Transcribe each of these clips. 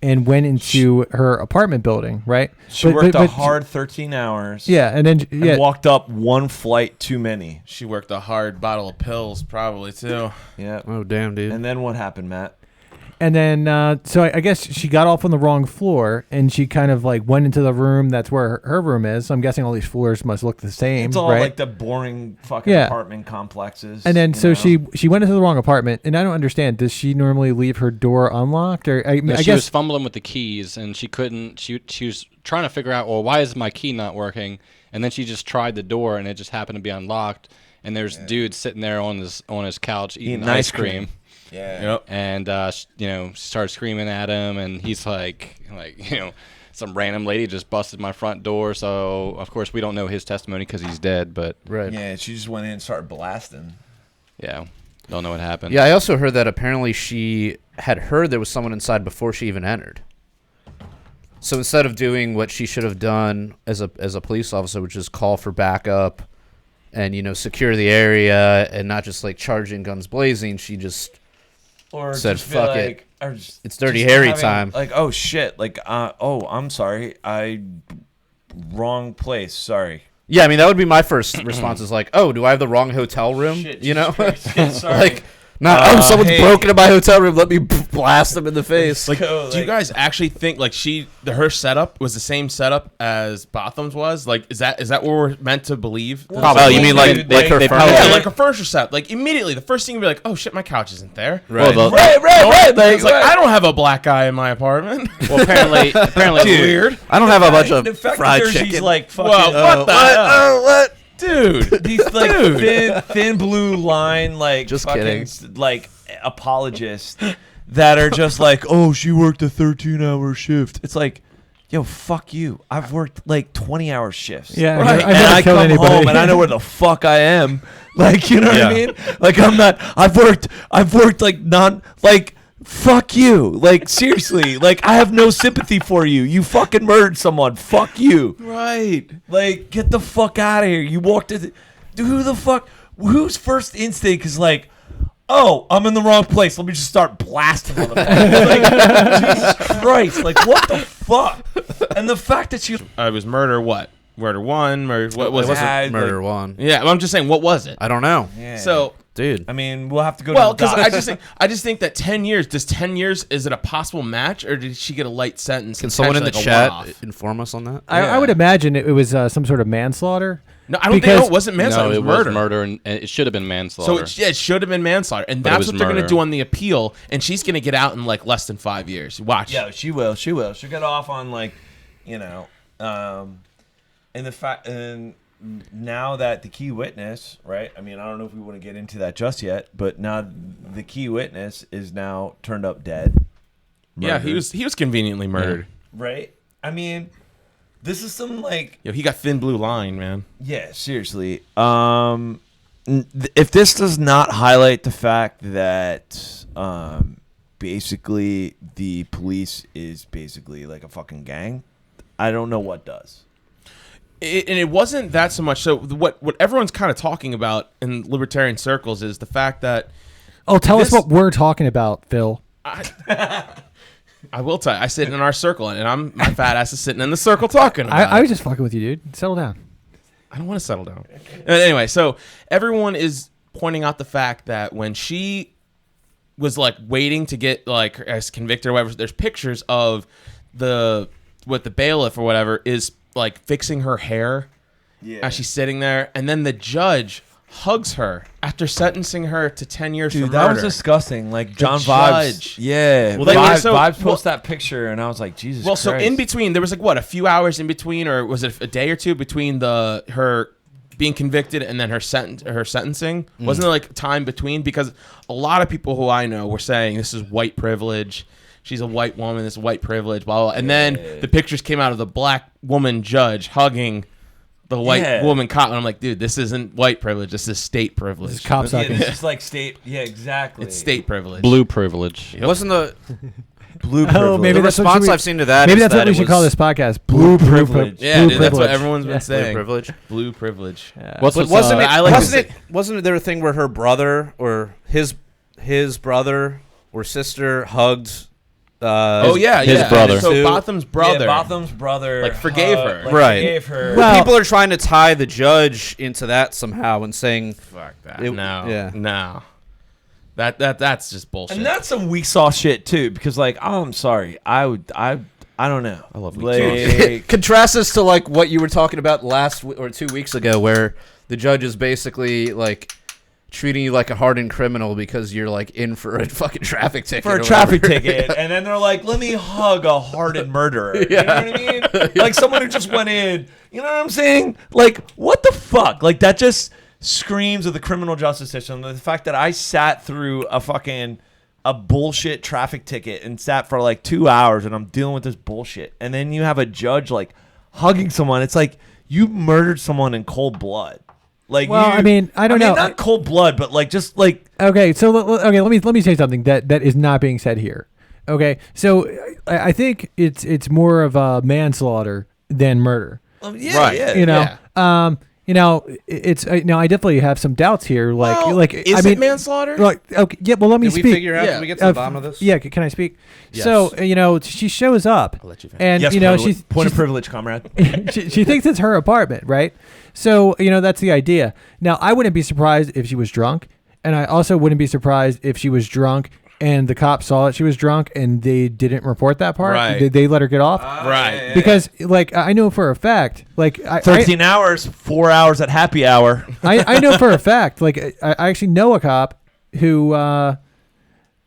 and went into her apartment building, right? She worked a hard 13 hours. Yeah, and then and walked up one flight too many. She worked a hard bottle of pills, probably too. Yeah. Oh damn, dude. And then what happened, Matt? And then, so I guess she got off on the wrong floor, and she kind of like went into the room that's where her room is. So I'm guessing all these floors must look the same. It's all right? like the boring fucking apartment complexes. And then, so she went into the wrong apartment, and I don't understand. Does she normally leave her door unlocked, or I guess she was fumbling with the keys, and she couldn't. She was trying to figure out, well, why is my key not working? And then she just tried the door, and it just happened to be unlocked. And there's dude sitting there on his couch eating ice cream. Yeah. Yep. And started screaming at him, and he's like some random lady just busted my front door. So of course we don't know his testimony because he's dead. But Right. Yeah, she just went in and started blasting. yeah, don't know what happened. Yeah, I also heard that apparently she had heard there was someone inside before she even entered. So instead of doing what she should have done as a police officer, which is call for backup and secure the area and not just like charging guns blazing, she just said fuck it. It's Dirty Harry time. Like, oh shit, like I'm sorry. Wrong place, sorry. Yeah, I mean that would be my first response is like, "Oh, do I have the wrong hotel room?" Shit, sorry. Like someone's broken in my hotel room, let me blast them in the face. Like, do you guys actually think like her setup was the same setup as Botham's was? Like, is that what we're meant to believe? Oh, you mean like her furniture? Yeah, like a furniture set. Like immediately, the first thing you'd be like, "Oh shit, my couch isn't there." Right. Right. Like, I don't have a black guy in my apartment. Well, apparently, That's weird. I don't have a bunch of The fact fried that chicken. she's like fucking. Well, what the hell? what? Dude, These like thin blue line like Just fucking kidding. like apologists that are just like, oh, she worked a 13-hour shift. It's like, yo, fuck you. I've worked like 20-hour shifts. Yeah, right. I And I come anybody. home and I know where the fuck I am. Like, you know what I mean? Like I'm not. I've worked like like. Fuck you. Like, seriously. Like, I have no sympathy for you. You fucking murdered someone. Fuck you. right? Like, get the fuck out of here. You walked in. Who the fuck? Whose first instinct is like, oh, I'm in the wrong place. Let me just start blasting on the like, Jesus Christ. Like, what the fuck? And the fact that she. It was murder. What? Murder one. Murder. What was it? Murder one. Yeah, I'm just saying. What was it? I don't know. Yeah. So. Dude. I mean, we'll have to go Well, to the because doc. I just think that 10 years. Does 10 years is it a possible match, or did she get a light sentence? Can someone in the like chat inform us on that? I would imagine it was some sort of manslaughter. No, I don't think it wasn't manslaughter. No, it was murder. murder, and it should have been manslaughter. So it should have been manslaughter, and But it that's was what they're going to murder. do on the appeal. And she's going to get out in like less than 5 years. Watch. Yeah, she will. She will. She'll get off on like, and the fact and now that the key witness, right? I mean, I don't know if we want to get into that just yet, but now the key witness is now turned up dead. Yeah, Murdered. he was conveniently murdered. Right. I mean, this is some like Yo, he got thin blue line, man. yeah, seriously. If this does not highlight the fact that basically the police is basically like a fucking gang, I don't know what does. And it wasn't that so much. So what everyone's kind of talking about in libertarian circles is the fact that Tell us what we're talking about, Phil. I will tell you. I sit in our circle, and my fat ass is sitting in the circle talking about I it. was just fucking with you, dude. Settle down. I don't want to settle down. Anyway, so everyone is pointing out the fact that when she was like waiting to get like as convicted or whatever, there's pictures of the bailiff or whatever is like fixing her hair as she's sitting there, and then the judge hugs her after sentencing her to 10 years for murder. That was disgusting. Like John judge. Vibes. Yeah. Well, Vibes post that picture, and I was like, Jesus Christ. So in between, there was like, what, a few hours in between, or was it a day or two between her being convicted and then her sentencing? Wasn't there like time between? Because a lot of people who I know were saying this is white privilege. She's a white woman. This is white privilege. Blah, blah. And then the pictures came out of the black woman judge hugging the white woman cop, and I'm like, dude, this isn't white privilege. This is state privilege. This is cop sucking. It's just like state. Yeah, exactly. It's state privilege. Blue privilege. Yep. Wasn't the blue privilege. maybe the that's what response we- I've seen to that? Maybe is that's what that we it should call was this podcast. Blue privilege. Yeah, dude, that's what privilege. everyone's been blue saying. privilege? Blue privilege. Wasn't I there a thing where her brother or his brother or sister hugged Oh yeah, his yeah. brother. So Botham's brother, Yeah, Botham's brother, Like, forgave her. Right. Forgave her. Well- people are trying to tie the judge into that somehow and saying, Fuck that. It- no, yeah. no. That's just bullshit. And that's some weak sauce shit too, because like, oh, I'm sorry, I don't know. I love weak like, contrast this to like what you were talking about or 2 weeks ago, where the judge is basically like treating you like a hardened criminal because you're like in for a fucking traffic ticket. for a or traffic whatever. ticket, and then they're like, "Let me hug a hardened murderer." You know what I mean? Like someone who just went in. You know what I'm saying? Like, what the fuck? Like that just screams of the criminal justice system. The fact that I sat through a bullshit traffic ticket and sat for like 2 hours, and I'm dealing with this bullshit, and then you have a judge like hugging someone. It's like you murdered someone in cold blood. Like, Well, I mean, I don't know. Not cold blood, but like just like. Okay, so let me say something that is not being said here. Okay, so I think it's more of a manslaughter than murder. Yeah, Right. yeah, You know, yeah. it's I definitely have some doubts here. Like, is I mean, it manslaughter? Like, okay, yeah. Well, let me Did we speak. figure out? Yeah. Can we get to the bottom of this? Yeah, can I speak? Yes. So she shows up, I'll let you finish. and Yes, she's point of privilege, comrade. she thinks it's her apartment, right? So that's the idea. Now, I wouldn't be surprised if she was drunk, and I also wouldn't be surprised if she was drunk and the cops saw that she was drunk and they didn't report that part. Right. They let her get off. Right. Because, like, I know for a fact, like, 13 hours, 4 hours at happy hour. I know for a fact, like, I actually know a cop who,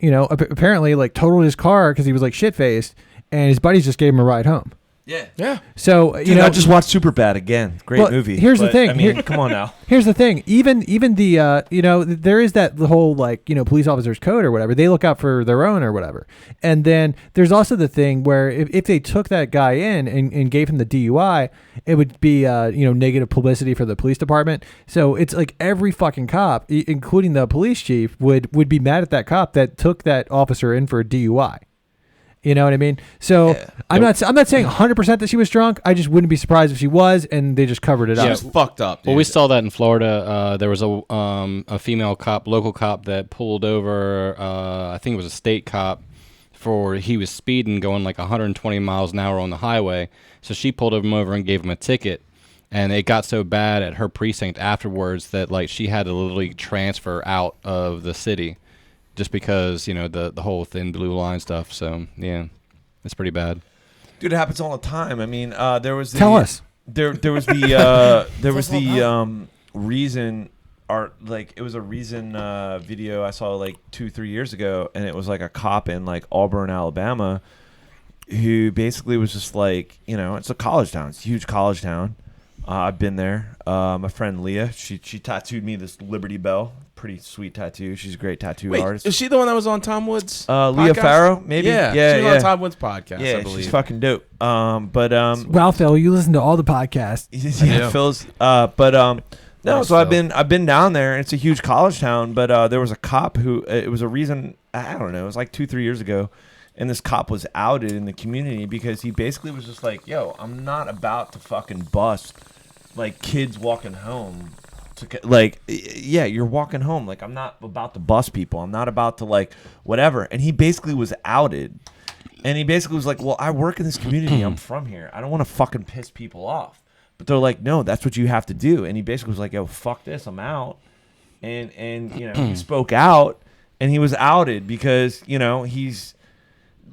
apparently, like, totaled his car because he was, like, shit-faced, and his buddies just gave him a ride home. Yeah. Yeah. So, I just watched Superbad again. Great Well, movie. here's the But, thing. I mean, come on now. Here's the thing. Even the there is that the whole like police officers code or whatever. They look out for their own or whatever. And then there's also the thing where if they took that guy in and gave him the DUI, it would be negative publicity for the police department. So it's like every fucking cop, including the police chief, would be mad at that cop that took that officer in for a DUI. You know what I mean? So Yeah. I'm not saying 100% that she was drunk. I just wouldn't be surprised if she was, and they just covered it She up. was fucked up. Dude. Well, we saw that in Florida. There was a female cop, local cop, that pulled over. I think it was a state cop, he was speeding, going like 120 miles an hour on the highway. So she pulled him over and gave him a ticket. And it got so bad at her precinct afterwards that like she had to literally transfer out of the city, just because the whole thin blue line stuff. So yeah, it's pretty bad. Dude, it happens all the time. I mean, there was Tell us. There was the reason it was a reason video I saw like 2-3 years ago, and it was like a cop in like Auburn, Alabama, who basically was just like, it's a college town. It's a huge college town. I've been there. My friend Leah, she tattooed me this Liberty Bell. Pretty sweet tattoo. She's a great tattoo artist. Is she the one that was on Tom Wood's Leah podcast? Farrow, maybe? Yeah, Yeah, she was yeah. on Tom Wood's podcast, Yeah, I believe. she's fucking dope. Wow, Phil, you listen to all the podcasts. Yeah, Phil's. No, so I've been down there, and it's a huge college town. But there was a cop who it was a reason. I don't know. It was like 2-3 years ago, and this cop was outed in the community because he basically was just like, "Yo, I'm not about to fucking bust like kids walking home." You're walking home. Like, I'm not about to bust people. I'm not about to like whatever. And he basically was outed. And he basically was like, well, I work in this community. I'm from here. I don't want to fucking piss people off. But they're like, no, that's what you have to do. And he basically was like, yo, fuck this. I'm out. And he spoke out, and he was outed because, he's,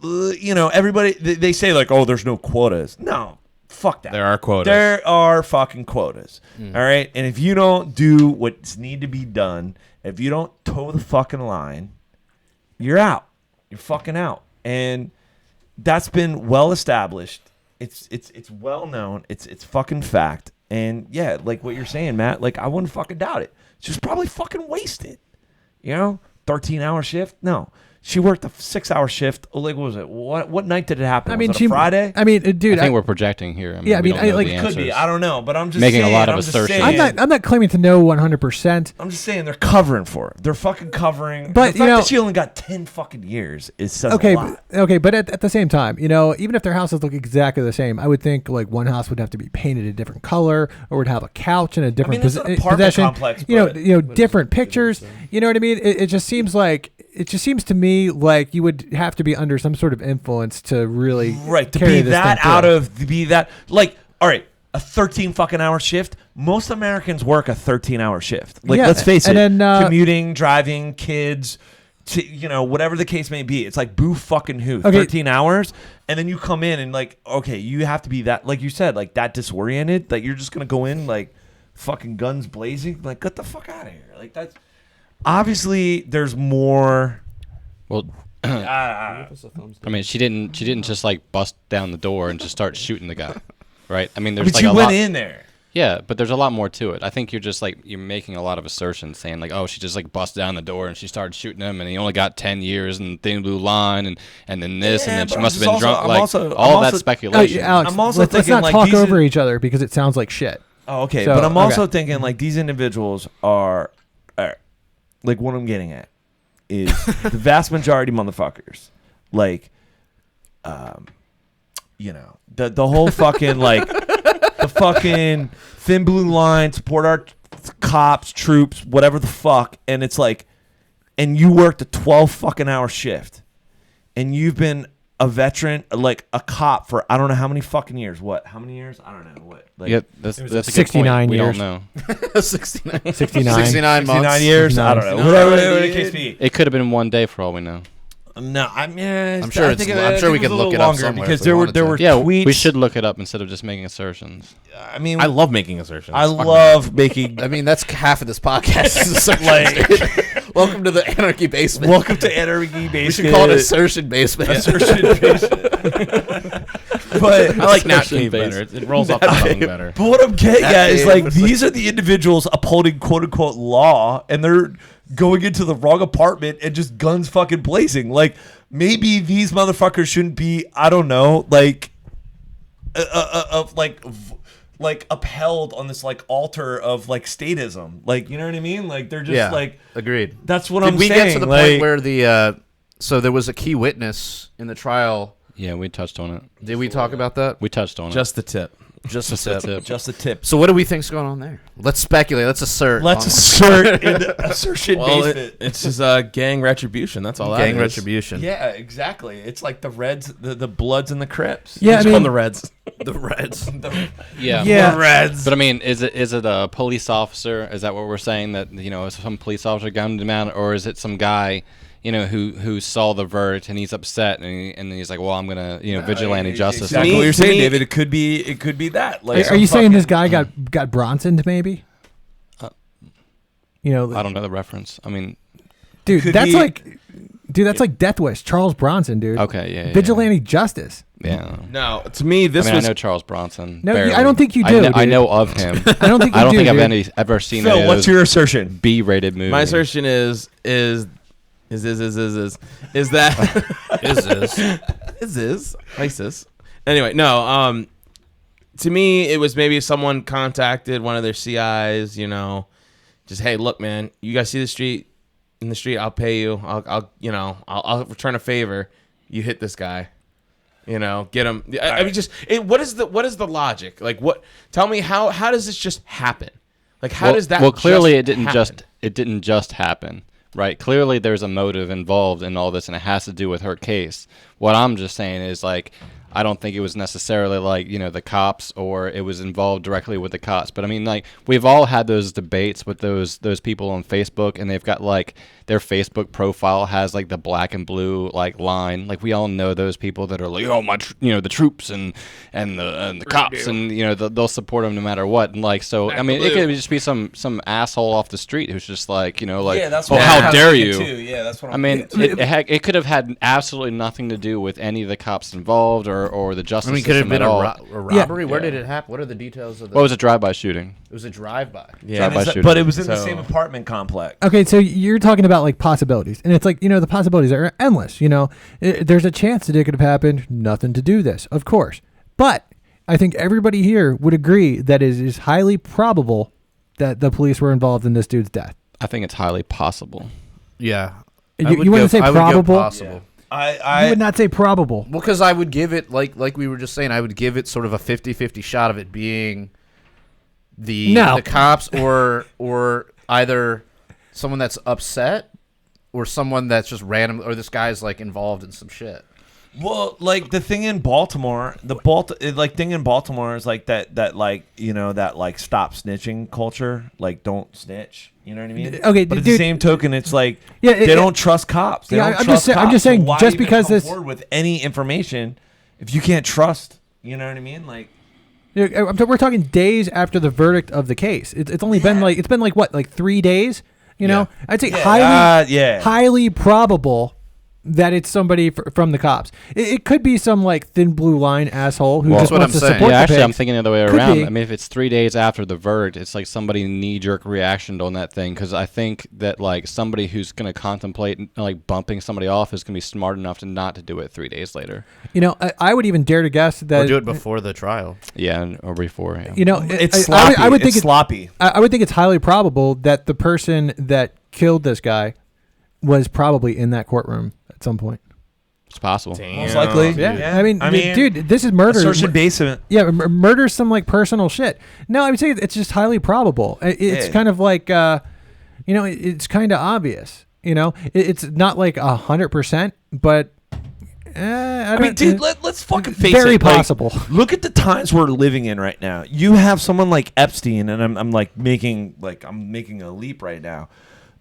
everybody, they say like, oh, there's no quotas. No. Fuck that. There are quotas. There are fucking quotas. All right? And if you don't do what's need to be done, if you don't toe the fucking line, you're out. You're fucking out. And that's been well established. It's well known. It's fucking fact. And yeah, like what you're saying, Matt, like I wouldn't fucking doubt it. She was probably fucking wasted. 13-hour shift? No. She worked a 6-hour shift. Like, what was it? What night did it happen? Was it a Friday? I mean, dude, I think we're projecting here. Yeah, I we mean, don't know like, the it Could be. answers. I don't know, but I'm just Making a saying, lot of I'm just assertions. saying- I'm not claiming to know 100%. I'm just saying they're covering for it. They're fucking covering. But, the fact that she only got 10 fucking years says Okay, a lot. but at the same time, even if their houses look exactly the same, I would think like one house would have to be painted a different color, or would have a couch in a different it's an apartment possession. complex, but- Different pictures. You know what I mean? It just seems like it just seems to me like you would have to be under some sort of influence to really Right, to carry be this that thing out through. of, to be that, like, all right, a 13 fucking hour shift. Most Americans work a 13-hour shift. Like, Yeah, let's face it, and then, commuting, driving, kids, whatever the case may be. It's like boo fucking who, Okay. 13 hours, and then you come in and like, okay, you have to be that, like you said, like that disoriented, that you're just gonna go in like fucking guns blazing, like get the fuck out of here. Like that's obviously there's more. Well, I mean, she didn't just like bust down the door and just start shooting the guy, right? I mean, there's But like you a went lot. in there. Yeah, but there's a lot more to it. I think you're just like you're making a lot of assertions, saying like, oh, she just like busted down the door and she started shooting him, and he only got 10 years and thin blue line, and then this, Yeah, and then she but must have I'm been also- drunk. I'm Like also- all I'm that also- speculation. Alex, I'm also let's thinking, not like, talk these over are- each other because it sounds like shit. Oh, okay. So, But I'm okay. also thinking like these individuals are like what I'm getting at is the vast majority motherfuckers. Like, the whole fucking like the fucking thin blue line, support our cops, troops, whatever the fuck, and it's like, and you worked a 12 fucking hour shift, and you've been a veteran, like a cop for I don't know how many fucking years. What? How many years? I don't know. What? Like, Yeah, that's a good 69 point. years. We don't know. 69. 69. 69 months. 69 years? I don't know. 69. Whatever the case be. It could have been one day for all we know. No, I'm sure I it's- think I'm I sure we think could was a look little it up longer somewhere because if we there were wanted to. Yeah, tweets. we should look it up instead of just making assertions. I mean, I love making assertions. I Fuck love making. I mean, that's half of this podcast. Is assertions, Like- dude. Welcome to the Anarchy Basement. Welcome to Anarchy Basement. We should call it Assertion Basement. Assertion Basement. But I like Nat Assertion Cave based. better. It rolls off the tongue better. But what I'm getting That at is is- like these are the individuals upholding quote unquote law, and they're going into the wrong apartment and just guns fucking blazing. Like maybe these motherfuckers shouldn't be. I don't know. Like, like upheld on this like altar of like statism. Like you know what I mean? Like they're just like agreed. that's what Did I'm we saying. get to the like, point where the so there was a key witness in the trial? Yeah, we touched on it. Did we talk about that? We touched on Just the tip. Just it. a tip. just a tip. So what do we think's going on there? Let's speculate. Let's assert. Let's on- assert in the assertion Well, basement. it's just gang retribution. That's all. gang that is. retribution. Yeah, exactly. It's like the Reds, the Bloods, and the Crips. Yeah, I Just call mean, them the Reds. The Reds. Yeah. Yeah. Reds. But I mean, is it a police officer? Is that what we're saying, that some police officer gunned him down, or is it some guy who saw the verdict and he's upset and he's like, well, I'm gonna vigilante justice. Exactly Me- what you're to saying, me- David. It could be that. Like, Are you saying this guy got Bronsoned maybe? I Dude, don't know the reference. I mean, could that's be- like Death Wish, Charles Bronson, dude. okay, yeah. Vigilante justice. Yeah. No, to me, this I was I know Charles Bronson. No, barely. I don't think you I do, I dude. know of him. I don't think you I don't do, think I've dude. ever seen Phil, any of what's those your assertion? B-rated movies. my assertion is that is ISIS. Anyway, no. To me, it was maybe someone contacted one of their CIs. Just hey, look, man, you guys see in the street, I'll pay you. I'll return a favor. You hit this guy. Get him. I mean, what is the logic? Like, what? Tell me how does this just happen? Like, how does that? Well, clearly just it didn't just happen, right? Clearly, there's a motive involved in all this, and it has to do with her case. What I'm just saying is like, I don't think it was necessarily like the cops, or it was involved directly with the cops. But I mean, like, we've all had those debates with those people on Facebook, and they've got like their Facebook profile has like the black and blue like line. Like, we all know those people that are like, oh my, the troops and the cops, and they'll support them no matter what. And like, so I mean, it could just be some asshole off the street who's just like Yeah, that's oh, what how I'm dare thinking you? too. Yeah, that's what I mean, it could have had absolutely nothing to do with any of the cops involved or the justice I mean, could it have system been at all. a robbery? Where Yeah. did it happen? What are the details of the? What was a drive-by shooting? It was a drive-by. Yeah, Drive-by shooting. but it was in the So- same apartment complex. Okay, so you're talking about like possibilities, and it's like the possibilities are endless. There's a chance that it could have happened. Nothing to do this, of course, but I think everybody here would agree that it is highly probable that the police were involved in this dude's death. I think it's highly possible. Yeah. You wouldn't say I would go probable? possible. I You would not say probable. Well, because I would give it, like we were just saying, I would give it sort of a 50-50 shot of it being the No. cops or either someone that's upset or someone that's just random, or this guy's like involved in some shit. Well, like the thing in Baltimore, thing in Baltimore is like that like, you know, that like stop snitching culture, like don't snitch. You know what I mean? Okay, but at dude, the same token, it's like yeah, they don't trust cops. They don't I'm trust just cops. saying, So why just even because come this forward with any information if you can't trust. You know what I mean? Like. We're talking days after the verdict of the case. It's only been like what, like 3 days. You know, I'd say highly probable that it's somebody from the cops. It could be some like thin blue line asshole who just wants to support the actually, pigs. I'm thinking the other way Could around. be. I mean, if it's 3 days after the verdict, it's like somebody knee-jerk reaction on that thing. Because I think that like somebody who's going to contemplate like bumping somebody off is going to be smart enough to not to do it 3 days later. You know, I would even dare to guess that Or do it before the trial. Yeah, or before. Yeah. You know, It's sloppy. I would think it's sloppy. I would think it's highly probable that the person that killed this guy was probably in that courtroom at some point. It's possible. Most likely. Yeah. I mean, dude, this is murder. Assertion basement. Yeah, murder's some like personal shit. No, I would say it's just highly probable. It's kind of like, you know, it's kind of obvious. You know, it's not like 100%, but I mean, dude, let's fucking face very it. possible. Like, look at the times we're living in right now. You have someone like Epstein, and I'm making a leap right now.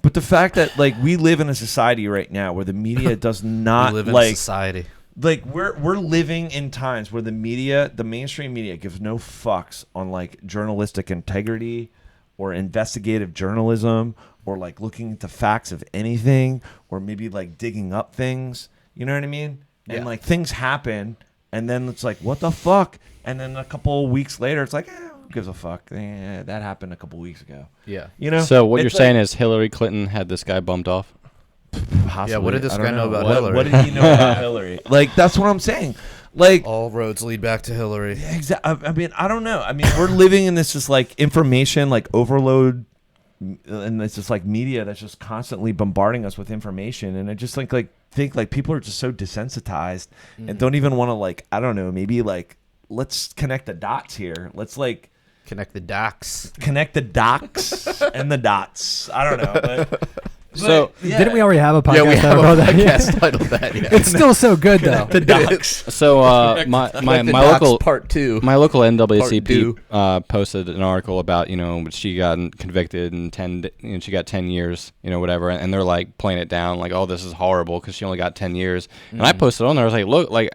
But the fact that like we live in a society right now where the media does not we live in like society. Like we're living in times where the mainstream media gives no fucks on like journalistic integrity or investigative journalism or like looking into facts of anything or maybe like digging up things. You know what I mean? Yeah. And like things happen and then it's like, what the fuck? And then a couple of weeks later it's like, who gives a fuck? That happened a couple of weeks ago. Yeah. You know? So what you're It's saying like, is Hillary Clinton had this guy bumped off? possibly. Yeah, what did this I don't guy know about What- Hillary? What did he know about Hillary? Like, that's what I'm saying. Like, All roads lead back to Hillary. exactly. I mean, I don't know. I mean, we're living in this just like information like overload, and it's just like media that's just constantly bombarding us with information, and I just think people are just so desensitized and don't even want to like, I don't know, maybe like let's connect the dots here. Let's like Connect the docs. connect the docs and the dots. I don't know. So, yeah. Didn't we already have a podcast Yeah, we have about a that? podcast titled that. Yeah. It's still so good though. the docs? So my The my docs local part 2. my local Part NAACP posted an article about, you know, she got convicted and she got 10 years, you know, whatever, and they're like playing it down like, oh, this is horrible because she only got 10 years. And I posted on there, I was like, look, like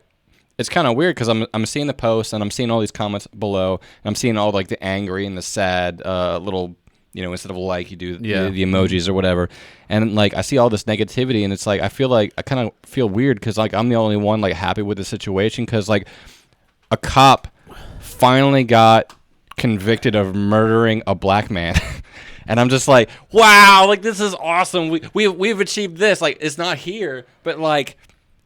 it's kind of weird because I'm seeing the post and I'm seeing all these comments below and I'm seeing all like the angry and the sad little, you know, instead of like you do the emojis or whatever, and like I see all this negativity and it's like I kind of feel weird because like I'm the only one like happy with the situation because like a cop finally got convicted of murdering a black man. And I'm just like, wow, like this is awesome. We've achieved this. Like it's not here, but like,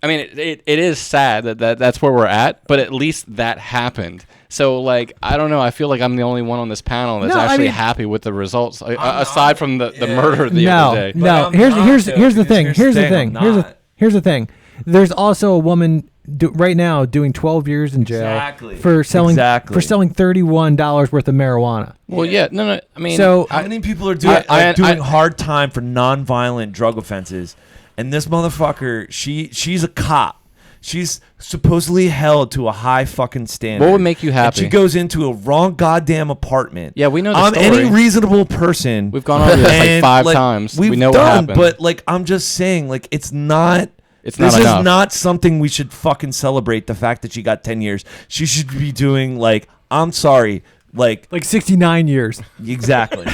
I mean, it is sad that's where we're at, but at least that happened. So, like, I don't know. I feel like I'm the only one on this panel that's actually happy with the results, aside from the murder the other day. No, here's the thing. Here's the thing. There's also a woman right now doing 12 years in jail for selling $31 worth of marijuana. Well, yeah, no. I mean, so How many people are doing hard time for non-violent drug offenses? And this motherfucker, she's a cop. She's supposedly held to a high fucking standard. What would make you happy? And she goes into a wrong goddamn apartment. Yeah, we know the I'm story. any reasonable person. We've gone over this like and, 5 times. We've we know done, what happened. but like I'm just saying, like it's not. It's not this enough. is not something we should fucking celebrate. The fact that she got 10 years, she should be doing like, I'm sorry, like 69 years. Exactly.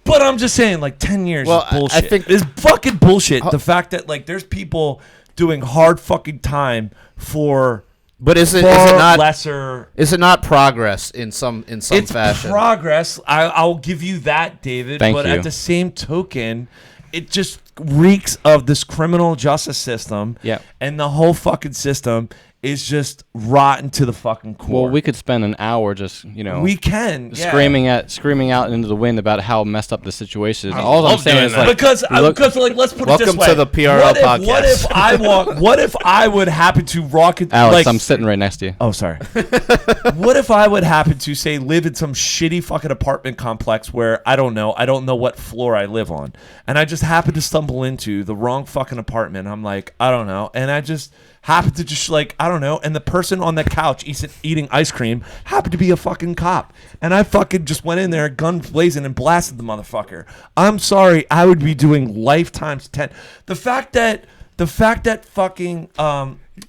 But I'm just saying, like 10 years is bullshit. I think it's fucking bullshit. The fact that like there's people doing hard fucking time for. But is it far not lesser? Is it not progress in some It's fashion? progress. I'll give you that, David. Thank but you. at the same token, it just reeks of this criminal justice system. Yeah. And the whole fucking system is just rotten to the fucking core. Well, we could spend an hour just, we can screaming out into the wind about how messed up the situation is. All I'm saying is because like let's put it this way. Welcome to the PRL podcast. What if I would happen to rock it? Alex, I'm sitting right next to you. Oh, sorry. What if I would happen to say live in some shitty fucking apartment complex where I don't know what floor I live on, and I just happen to stumble into the wrong fucking apartment. I'm like, I don't know, and I just happen to just like, I don't know, and the person on the couch eating ice cream happened to be a fucking cop, and I fucking just went in there, gun blazing, and blasted the motherfucker. I'm sorry, I would be doing lifetimes 10. The fact that fucking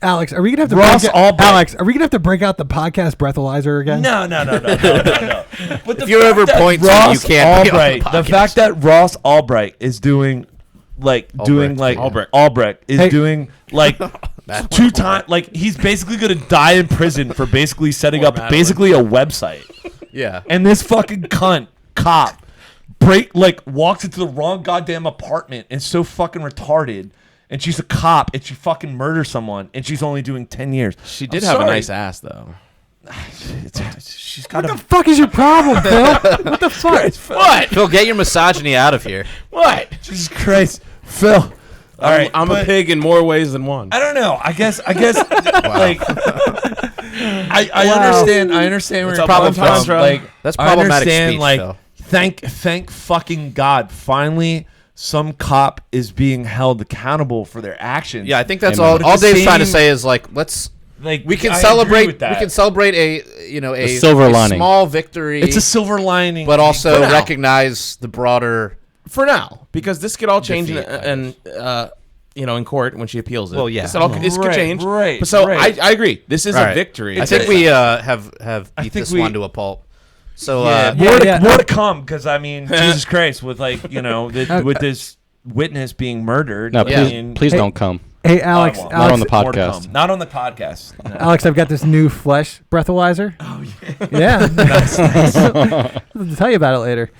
Alex, are we gonna have to break out the podcast breathalyzer again? No. But If you're over point two, you can't. The fact that Ross Albright is doing Albrecht is doing like 2 times, like he's basically gonna die in prison for basically setting up basically a website. Yeah. And this fucking cop walks into the wrong goddamn apartment and so fucking retarded. And she's a cop, and she fucking murders someone, and she's only doing 10 years. She did have a nice ass, though. She's got What the fuck is your problem, Phil? What the fuck? What? Phil, get your misogyny out of here. What? Jesus Christ, Phil. All right, I'm a pig in more ways than one. I don't know. I guess. Like, I understand. I understand where you're coming from. Like, That's problematic speech, like, Phil. thank fucking God. Finally, some cop is being held accountable for their actions. Yeah, I think that's But all at the Dave's trying to same- say is like, we can I celebrate. agree with that. We can celebrate a silver lining. small victory. It's a silver lining, but also For now. recognize the broader. For now, because this could all change Defeat, in court when she appeals it. Well, yeah. This could change. Right, But so right. I agree. This is All a right. victory. I think we have I beat think this we- one to a pulp. So more to come, because I mean, Jesus Christ, with with this witness being murdered. No, I please don't come. Hey, Alex. Not Not on the more to podcast. come. Not on the podcast. No. Alex, I've got this new flesh breathalyzer. Oh yeah. Nice. I'll tell you about it later.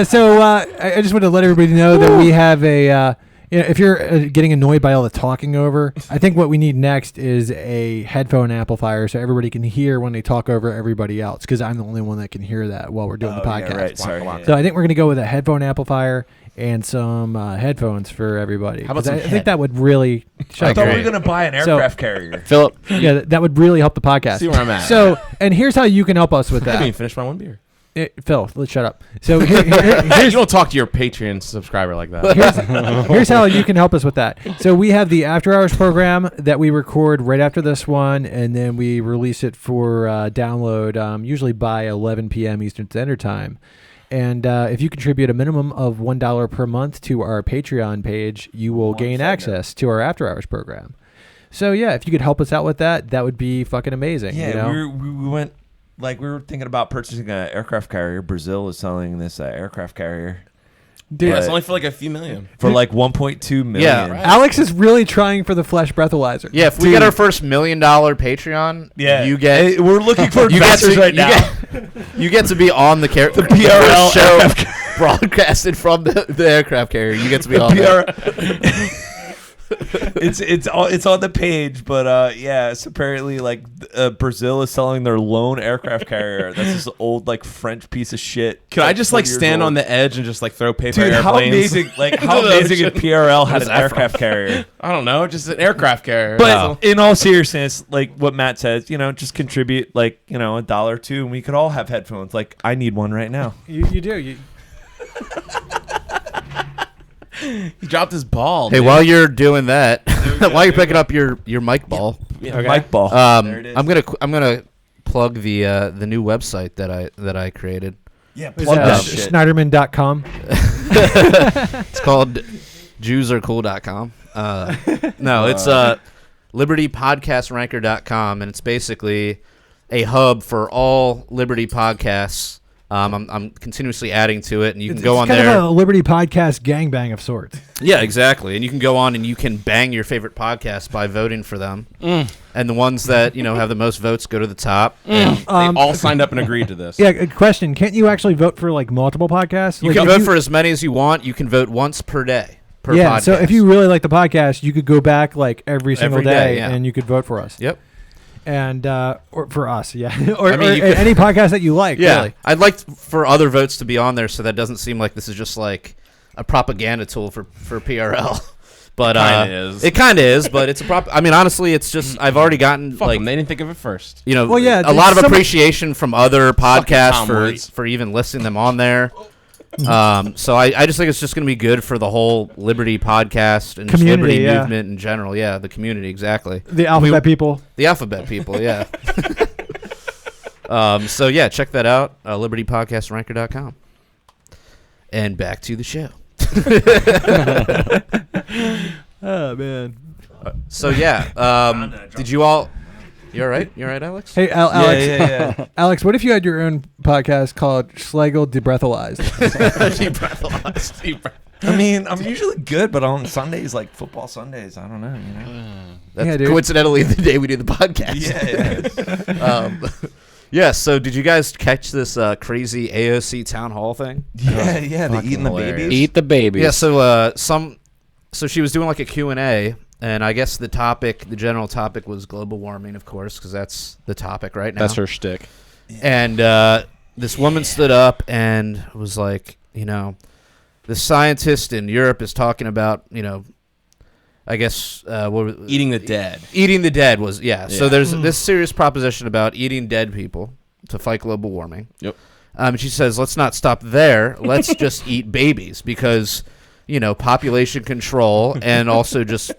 So I just wanted to let everybody know that we have a. If you're getting annoyed by all the talking over, I think what we need next is a headphone amplifier so everybody can hear when they talk over everybody else, because I'm the only one that can hear that while we're doing the podcast. Yeah, right. Sorry. So I think we're going to go with a headphone amplifier and some headphones for everybody. How about 'Cause some I think head? that would really. I thought we were agree. going to buy an aircraft carrier. Philip, Yeah, that would really help the podcast. See where I'm at. So, and here's how you can help us with I haven't even that. finished my one beer. Phil, let's shut up. So You here's don't talk to your Patreon subscriber like that. here's how you can help us with that. So we have the after hours program that we record right after this one, and then we release it for download usually by 11 p.m. Eastern Standard Time. And if you contribute a minimum of $1 per month to our Patreon page, you will gain access to our after hours program. So yeah, if you could help us out with that, that would be fucking amazing. Yeah, you know? we went, we were thinking about purchasing an aircraft carrier. Brazil is selling this aircraft carrier. Dude, Yeah, it's only for like a few million. For like 1.2 million. Yeah, right. Alex is really trying for the flesh breathalyzer. Yeah, if we get our first $1 million Patreon, you get. Hey, we're looking for You get investors to, right you now. you get to be on the PRL show broadcasted from the aircraft carrier. You get to be on there. It's on the page, but it's apparently like Brazil is selling their lone aircraft carrier. That's this old like French piece of shit. Can I just like 20 years stand old. on the edge and just like throw paper Dude, airplanes? how amazing! Like how amazing if PRL had an aircraft carrier. I don't know, just an aircraft carrier. But in all seriousness, like what Matt says, just contribute like $1 or $2, and we could all have headphones. Like I need one right now. You do. he dropped his ball. Hey, dude. while you're doing that, while you're picking up your mic ball, Mike ball. There it is. I'm gonna plug the new website that I created. Yeah, Is plug that that shit. Schneiderman.com? It's called JewsAreCool.com. No, it's LibertyPodcastRanker.com, and it's basically a hub for all Liberty podcasts. I'm continuously adding to it, and you can go on kind there. of a Liberty podcast gangbang of sorts. Yeah, exactly. And you can go on and you can bang your favorite podcast by voting for them. And the ones that have the most votes go to the top. They all signed up and agreed to this. Yeah, a question. Can't you actually vote for like multiple podcasts? You Like, can if vote for as many as you want. You can vote once per day. per yeah. podcast. So if you really like the podcast, you could go back like every single Every day, day, yeah. and you could vote for us. Yep. And or for us, yeah, or, I mean, or you could- any podcast that you like. Yeah, Really. I'd like for other votes to be on there so that doesn't seem like this is just like a propaganda tool for PRL. But it kind of is, but it's a I mean, honestly, it's just I've already gotten Fuck like 'em, they didn't think of it first. you know, Well, yeah, a lot of some- appreciation from other podcasts Tomboys. for even listing them on there. So I just think it's just going to be good for the whole Liberty podcast and just Community, Liberty yeah. movement in general. Yeah, the community, exactly. The alphabet people. The alphabet people, yeah. So yeah, check that out, libertypodcastranker.com. And back to the show. Oh man. So yeah, did you all? You all right? You all right, Alex? Hey, Alex. yeah. Alex, what if you had your own podcast called Schlegel Debreathalyzed? I mean, I'm usually good, but on Sundays, like football Sundays, I don't know. That's Yeah, dude. coincidentally the day we do the podcast. Yeah. Yeah. So did you guys catch this crazy AOC Townhall thing? Yeah. They fucking eating the hilarious. babies. Eat the babies. Yeah. So she was doing like a Q&A, and I guess the general topic was global warming, of course, because that's the topic right now. That's her shtick. And this woman stood up and was like, the scientist in Europe is talking about, I guess Eating the dead. Eating the dead was, yeah. So Yeah. there's this serious proposition about eating dead people to fight global warming. Yep. She says, let's not stop there. Let's just eat babies because, population control and also just,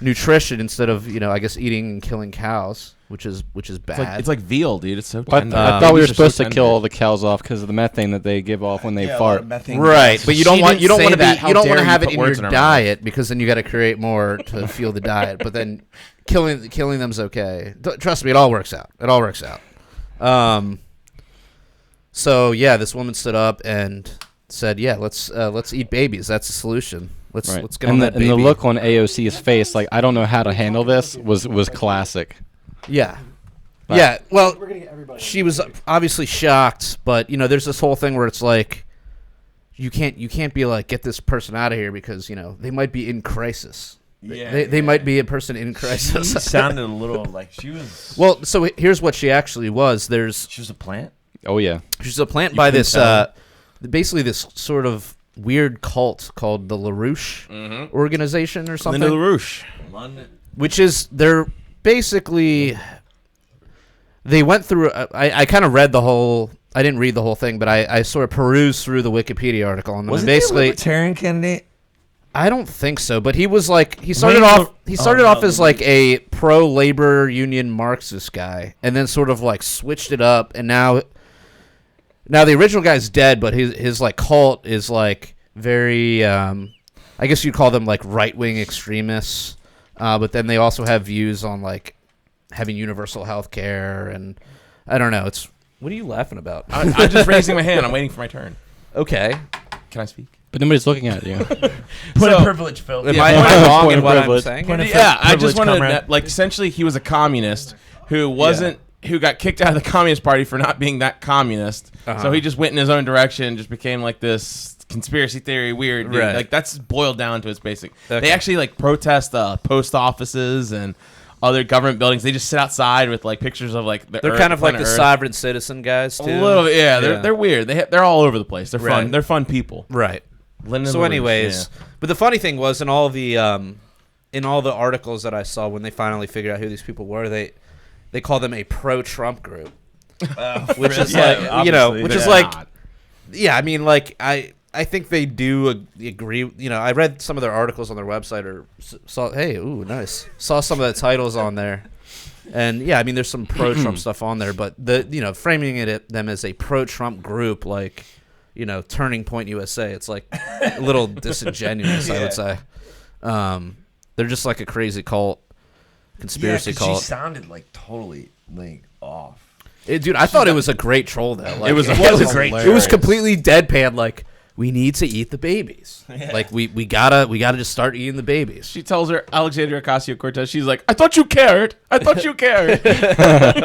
nutrition instead of, I guess eating and killing cows, which is bad. It's like veal, dude. It's so But tender. I thought we were Babies are so supposed to tender. kill all the cows off because of the methane that they give off when they fart. Right, but you don't She want didn't you don't say want to that. How you don't dare want to you have it put in words your in her mouth. diet because then you got to create more to fuel the diet. But then killing them's okay. Trust me, it all works out. It all works out. So yeah, this woman stood up and said, "Yeah, let's eat babies. That's the solution. Let's get on and that the, baby." and the look on AOC's face, like I don't know how to handle this, was classic. Yeah. Yeah, well, she was obviously shocked, but there's this whole thing where it's like, you can't be like, get this person out of here because they might be in crisis. Yeah, They might be a person in crisis. She sounded a little like she was. Well, so here's what she actually was. She was a plant. Oh yeah. She's a plant You by couldn't this, tell? basically this sort of weird cult called the LaRouche Organization or something. Linda LaRouche. London. Which is, they're basically, they went through, I kind of read the whole, I didn't read the whole thing, but I sort of perused through the Wikipedia article on them. Was And it basically, the libertarian candidate? I don't think so, but he was like, he started Maybe off no, as like a pro-labor union Marxist guy, and then sort of like switched it up, and now the original guy's dead, but his like cult is like very, I guess you'd call them like right-wing extremists, but then they also have views on like having universal health care, and I don't know. What are you laughing about? I'm just raising my hand. I'm waiting for my turn. Okay. Can I speak? But nobody's looking at you. Privilege, Phil. Am I wrong in Point what of I'm privilege. saying? Yeah, I just privilege, wanted comrade. to, like, essentially he was a communist who wasn't who got kicked out of the Communist Party for not being that communist. So he just went in his own direction and just became like this conspiracy theory weird dude. Right. Like that's boiled down to its basic. Okay. They actually like protest post offices and other government buildings. They just sit outside with like pictures of like They're kind of like the sovereign citizen guys too. A little bit, yeah. They're weird. They're all over the place. They're fun. Right. They're fun people. Right. Lyndon So LaRouche, anyways, but the funny thing was in all the articles that I saw when they finally figured out who these people were, they call them a pro-Trump group, which is I mean, like I think they do agree. I read some of their articles on their website or saw. Hey, ooh, nice. Saw some of the titles on there, and yeah, I mean, there's some pro-Trump stuff on there, but framing them as a pro-Trump group, like. Turning Point USA. It's like a little disingenuous, I would say. They're just like a crazy cult, conspiracy cult. She sounded like totally like off. Dude, I thought it was a great troll though. Like, It was a great It was completely deadpan. Like, we need to eat the babies. Like we gotta just start eating the babies. She tells her Alexandria Ocasio-Cortez, she's like, I thought you cared.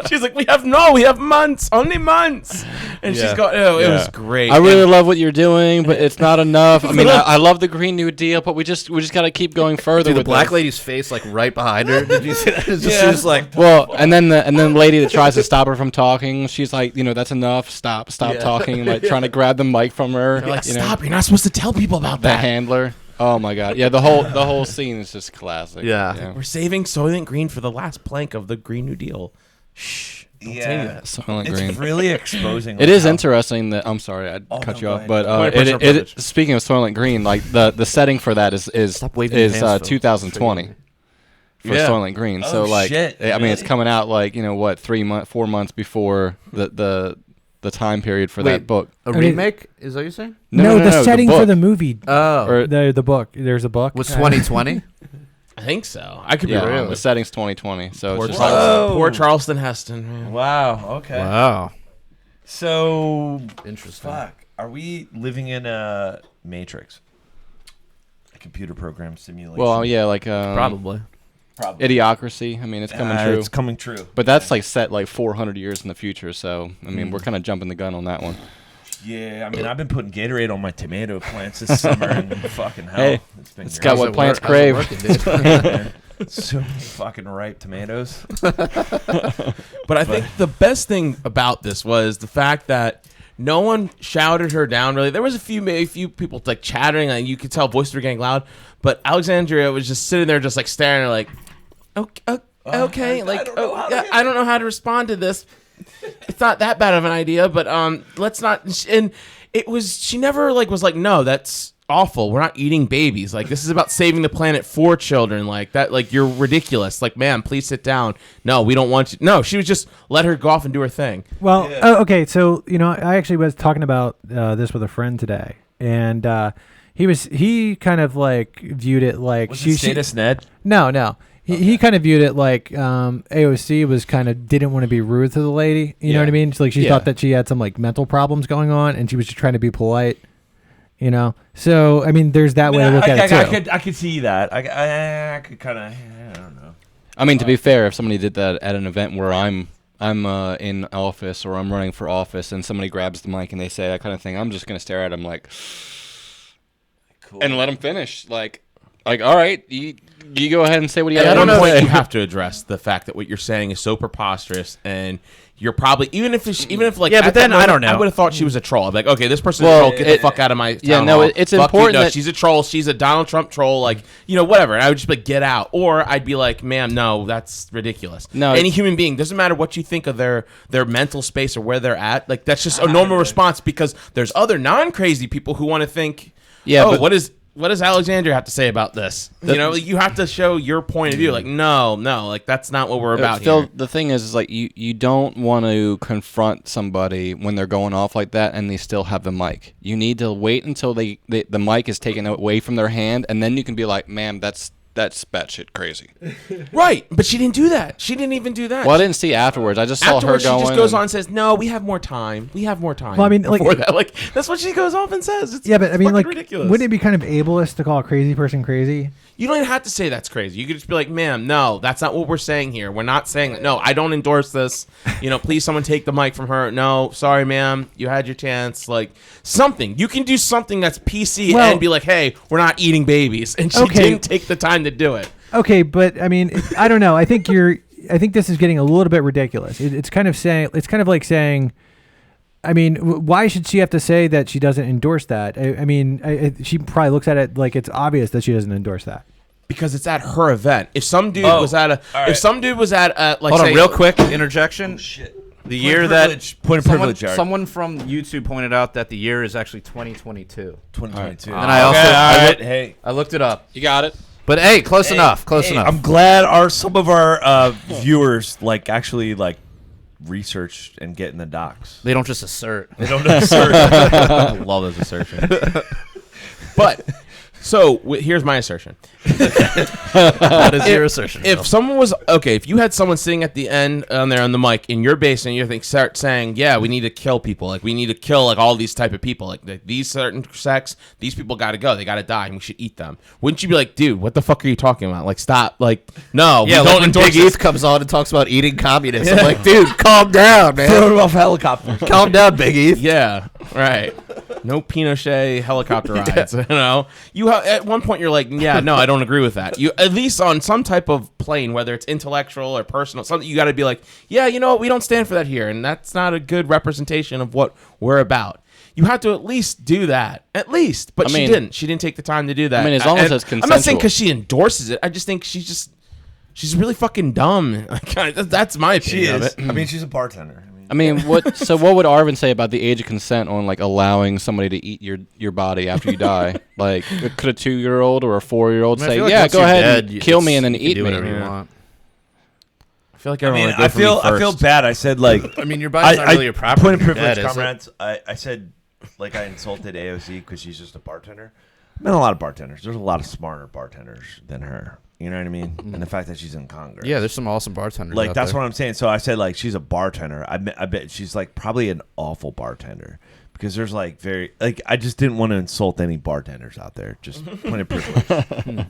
She's like, we have months, only months. And she's going, it was great. I really love what you're doing, but it's not enough. I mean, I love the Green New Deal, but we just got to keep going further. Dude, with the black this. lady's face like right behind her. Did you see that? It's just, she was like, well, and then the lady that tries to stop her from talking, she's like, that's enough. Stop talking. Like trying to grab the mic from her. They're like, stop! You're not supposed to tell people about The that. handler. Oh my god. Yeah, the whole scene is just classic. Yeah. We're saving Soylent Green for the last plank of the Green New Deal. Shh. Don't say that. Soylent It's Green. really exposing. It is interesting that I'm sorry I cut you go off, ahead. but speaking of Soylent Green, like the setting for that is Stop waving your hands, Phil. 2020 for Soylent Green. So like, shit, I mean, it's coming out like 4 months before the time period for that book. A remake? Is that what you're saying? No, the setting for book. the movie. Oh, Or- The book. There's a book. was 2020? I think so. I could be Yeah, wrong. the setting's 2020. So Poor, it's just Charleston, poor Charleston Heston. Man. Wow. Okay. Wow, So, interesting. fuck. Are we living in a Matrix? A computer program simulation? well, yeah, like Probably. Probably. Idiocracy. I mean, it's coming true. It's coming true. But that's like set like 400 years in the future. So I mean, we're kind of jumping the gun on that one. Yeah, I mean, I've been putting Gatorade on my tomato plants this summer, and fucking hell, Hey, it's been it's great. got what plants crave. So many fucking ripe tomatoes. But I think the best thing about this was the fact that no one shouted her down. Really, there was a few people like chattering, and you could tell voices were getting loud. But Alexandria was just sitting there, just like staring at her, like, okay, like, I don't know how to respond to this. It's not that bad of an idea, but let's not. And she never like was like, no, that's awful. We're not eating babies. Like, this is about saving the planet for children. Like that, like, you're ridiculous. Like, ma'am, please sit down. No, we don't want you. No, she was just let her go off and do her thing. Well, okay. So I actually was talking about this with a friend today, and he kind of like viewed it like Was it Status Ned? No. He kind of viewed it like AOC was kind of didn't want to be rude to the lady. You know what I mean? So, like she thought that she had some like mental problems going on, and she was just trying to be polite. So I mean, there's that way to look at it too. I could see that. I could kind of. I don't know. I mean, to be fair, if somebody did that at an event where I'm in office or I'm running for office, and somebody grabs the mic and they say that kind of thing, I'm just gonna stare at them like, Cool. and let them finish. Like, all right, you go ahead and say what you got At to one point, say. you have to address the fact that what you're saying is so preposterous, and you're probably even if like Yeah, but at that then, I moment, don't know. I would have thought she was a troll. I'd be like, okay, this person's Well, a troll. Get the fuck out of my town no, hall. it's Fuck you. important No, that- she's a troll. She's a Donald Trump troll. Like, whatever. And I would just be like, get out. Or I'd be like, ma'am, no, that's ridiculous. No, any human being, doesn't matter what you think of their mental space or where they're at. Like, that's just a normal response, because there's other non-crazy people who want to think, Yeah, oh, but- what does Alexandria have to say about this? You have to show your point of view. Like, no, like, that's not what we're about Phil, here. the thing is like you don't want to confront somebody when they're going off like that and they still have the mic. You need to wait until the mic is taken away from their hand, and then you can be like, ma'am, that's batshit crazy. Right, but she didn't do that. She didn't even do that. Well, I didn't see afterwards. I just saw Afterwards, her going. she just goes on and says, no, we have more time. We have more time. Well, I mean, like- before that. Like, that's what she goes off and says. It's, Yeah, but I mean, fucking like, ridiculous. wouldn't it be kind of ableist to call a crazy person crazy? You don't even have to say that's crazy. You could just be like, ma'am, no, that's not what we're saying here. We're not saying that. No, I don't endorse this. Please someone take the mic from her. No, sorry, ma'am. You had your chance. Like, something. You can do something that's PC Well- and be like, hey, we're not eating babies. And she Okay. didn't take the time to do it. Okay, but I mean, I don't know. I think this is getting a little bit ridiculous. It's kind of like saying, I mean, why should she have to say that she doesn't endorse that? I mean, she probably looks at it like it's obvious that she doesn't endorse that. Because it's at her event. If some dude was at like, Hold on, real quick interjection. Shit. The year that point of privilege, Jared. someone from YouTube pointed out that the year is actually 2022. 2022. And I also Hey. I looked it up. You got it. But hey, close enough. Close enough. I'm glad some of our viewers actually research and get in the docs. They don't just assert. They don't assert. I love those assertions. But So here's my assertion. That is your assertion. If someone was if you had someone sitting at the end on there on the mic in your basement, you start saying, "Yeah, we need to kill people. Like we need to kill like all these type of people. Like these certain sects, these people got to go. They got to die, and we should eat them." Wouldn't you be like, "Dude, what the fuck are you talking about? Like, stop. Like, no, yeah, we don't when endorse Big this." Eth comes on and talks about eating communists. I'm like, dude, calm down, man. Throw it off helicopter. Calm down, Big Eth. Yeah, right. No Pinochet helicopter rides. You know, at one point you're like, yeah, no, I don't agree with that. You at least on some type of plane, whether it's intellectual or personal, something you got to be like, yeah, you know what, we don't stand for that here, and that's not a good representation of what we're about. You have to at least do that, at least. But she didn't. She didn't take the time to do that. I mean, as long as it's I'm not saying consensual. because she endorses it. I just think she's really fucking dumb. Like, that's my opinion of it. I mean, she's a bartender. I mean, what would Arvin say about the age of consent on like allowing somebody to eat your body after you die? Like, could a 2-year-old or a 4-year-old say, like "Yeah, once go you're ahead, dead, and kill me and then you can eat do me"? whatever you want. I feel like I everyone mean, would go I feel bad. I said like I mean, your body's not really your property. Point of You're privilege, dead, is it? comrades. I said like I insulted AOC because she's just a bartender. I meant a lot of bartenders. There's a lot of smarter bartenders than her. You know what I mean? And the fact that she's in Congress. Yeah, there's some awesome bartenders. Like out that's there. what I'm saying. So I said like she's a bartender. I bet she's like probably an awful bartender because there's like I just didn't want to insult any bartenders out there. Just point of privilege.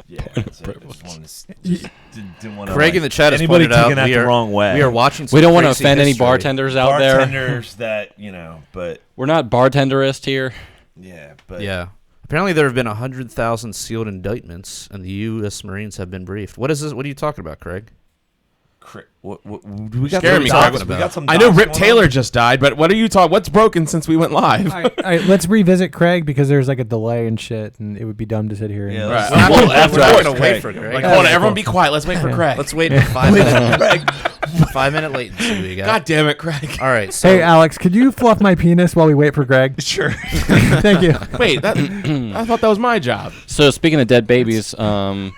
Yeah, that's it. Just didn't want to. Craig in the chat has anybody pointed out taking that the wrong way. We are watching. We don't want to crazy offend any history. bartenders out there. Bartenders that but We're not bartenderist here. yeah, but Yeah. Apparently, there have been 100,000 sealed indictments, and the U.S. Marines have been briefed. What is this? What are you talking about, Craig? we got Scaring some me docs. talking We got some I know docs Rip going Taylor on. just died, but what are you talking? What's broken since we went live? All right, let's revisit Craig because there's like a delay and shit, and it would be dumb to sit here. And Yeah, Right. let's- Well, We're after not course, going to Craig. wait for Craig. Like, hold on, everyone be quiet. Let's wait for Craig. Let's wait 5 minutes. 5 minute latency we got. God damn it, Craig. All right. So Hey, Alex, could you fluff my penis while we wait for Greg? Sure. Thank you. Wait, I thought that was my job. So speaking of dead babies, speaking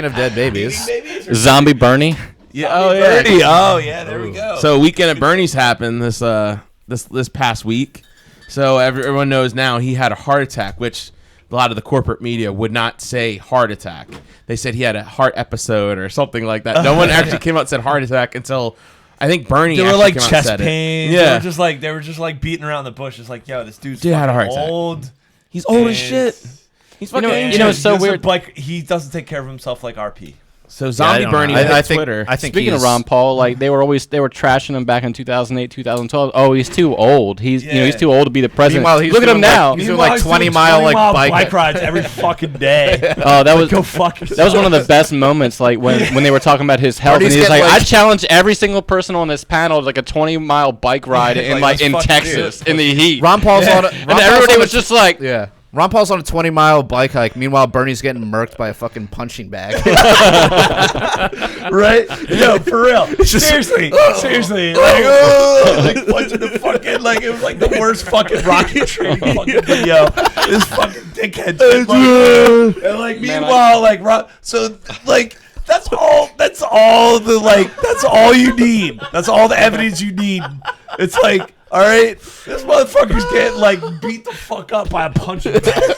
of dead babies, Zombie Bernie. Yeah. Bernie. Oh yeah, there we go. So Weekend at Bernie's happened this past week. So everyone knows now he had a heart attack, which a lot of the corporate media would not say heart attack. They said he had a heart episode or something like that. No one actually came out and said heart attack until I think Bernie. They were actually like came out and chest said it. pains. Yeah, They were just like beating around the bush. It's like, yo, this dude's Dude had a fucking heart attack. old. he's old as And- shit. He's fucking know- ancient. you know, it's so He doesn't weird. Like he doesn't take care of himself like RP. So Zombie Bernie I hit think, Twitter. I think Speaking of he's- Ron Paul, like they were trashing him back in 2008, 2012. Oh, he's too old. He's he's too old to be the president. Meanwhile, he's Look at him doing, now. He's doing like 20-mile like bike rides every fucking day. Oh, that was Go fuck yourself. that was one of the best moments. Like when they were talking about his health, Bernie's and he's getting, like, like- I challenge every single person on this panel to like a 20-mile bike ride in Like, in let's fucking Texas do it. in the heat. Ron Paul's on. and everybody was just like, Yeah. Ron Paul's on a 20-mile bike hike. Meanwhile, Bernie's getting murked by a fucking punching bag. right? Yo, for real. Seriously. Seriously. Like punching the fucking it was like the worst fucking rocket training fucking video. This fucking dickhead shit, and meanwhile, so that's all that's all you need. That's all the evidence you need. It's like, all right, this motherfucker's getting beat the fuck up by a punching bag.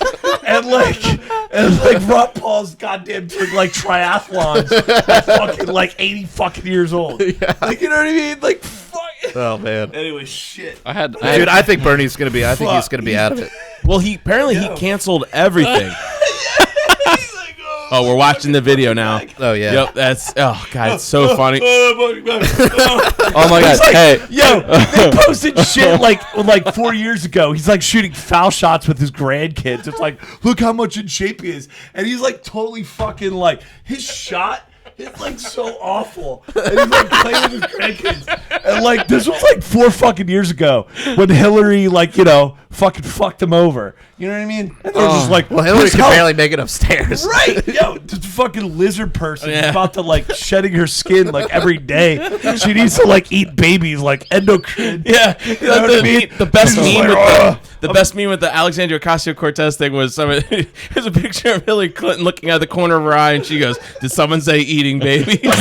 and Ron Paul's goddamn doing triathlons at fucking 80 fucking years old. Yeah. Like, you know what I mean? Like, fuck. Oh man. Anyway, shit. Dude, I think Bernie's gonna be. I think he's gonna be out of it. well, he canceled everything. Oh, we're watching the video now. Oh yeah. Yep, God, it's so funny. oh my god, Like, hey, yo, they posted shit like 4 years ago. He's shooting foul shots with his grandkids. It's like, look how much in shape he is. And he's totally fucking his shot is so awful. And he's playing with his grandkids. And this was 4 fucking years ago when Hillary fucking fucked him over. You know what I mean? And they're just Well, Hillary his could health- barely make it upstairs. Right, yo, this fucking lizard person is about to shedding her skin every day. She needs to eat babies endocrine. Yeah, You know what I mean? the best She's meme like, with the best meme with the Alexandria OcasioCortez thing was there's a picture of Hillary Clinton looking out of the corner of her eye, and she goes, "Did someone say eating babies?" Yo,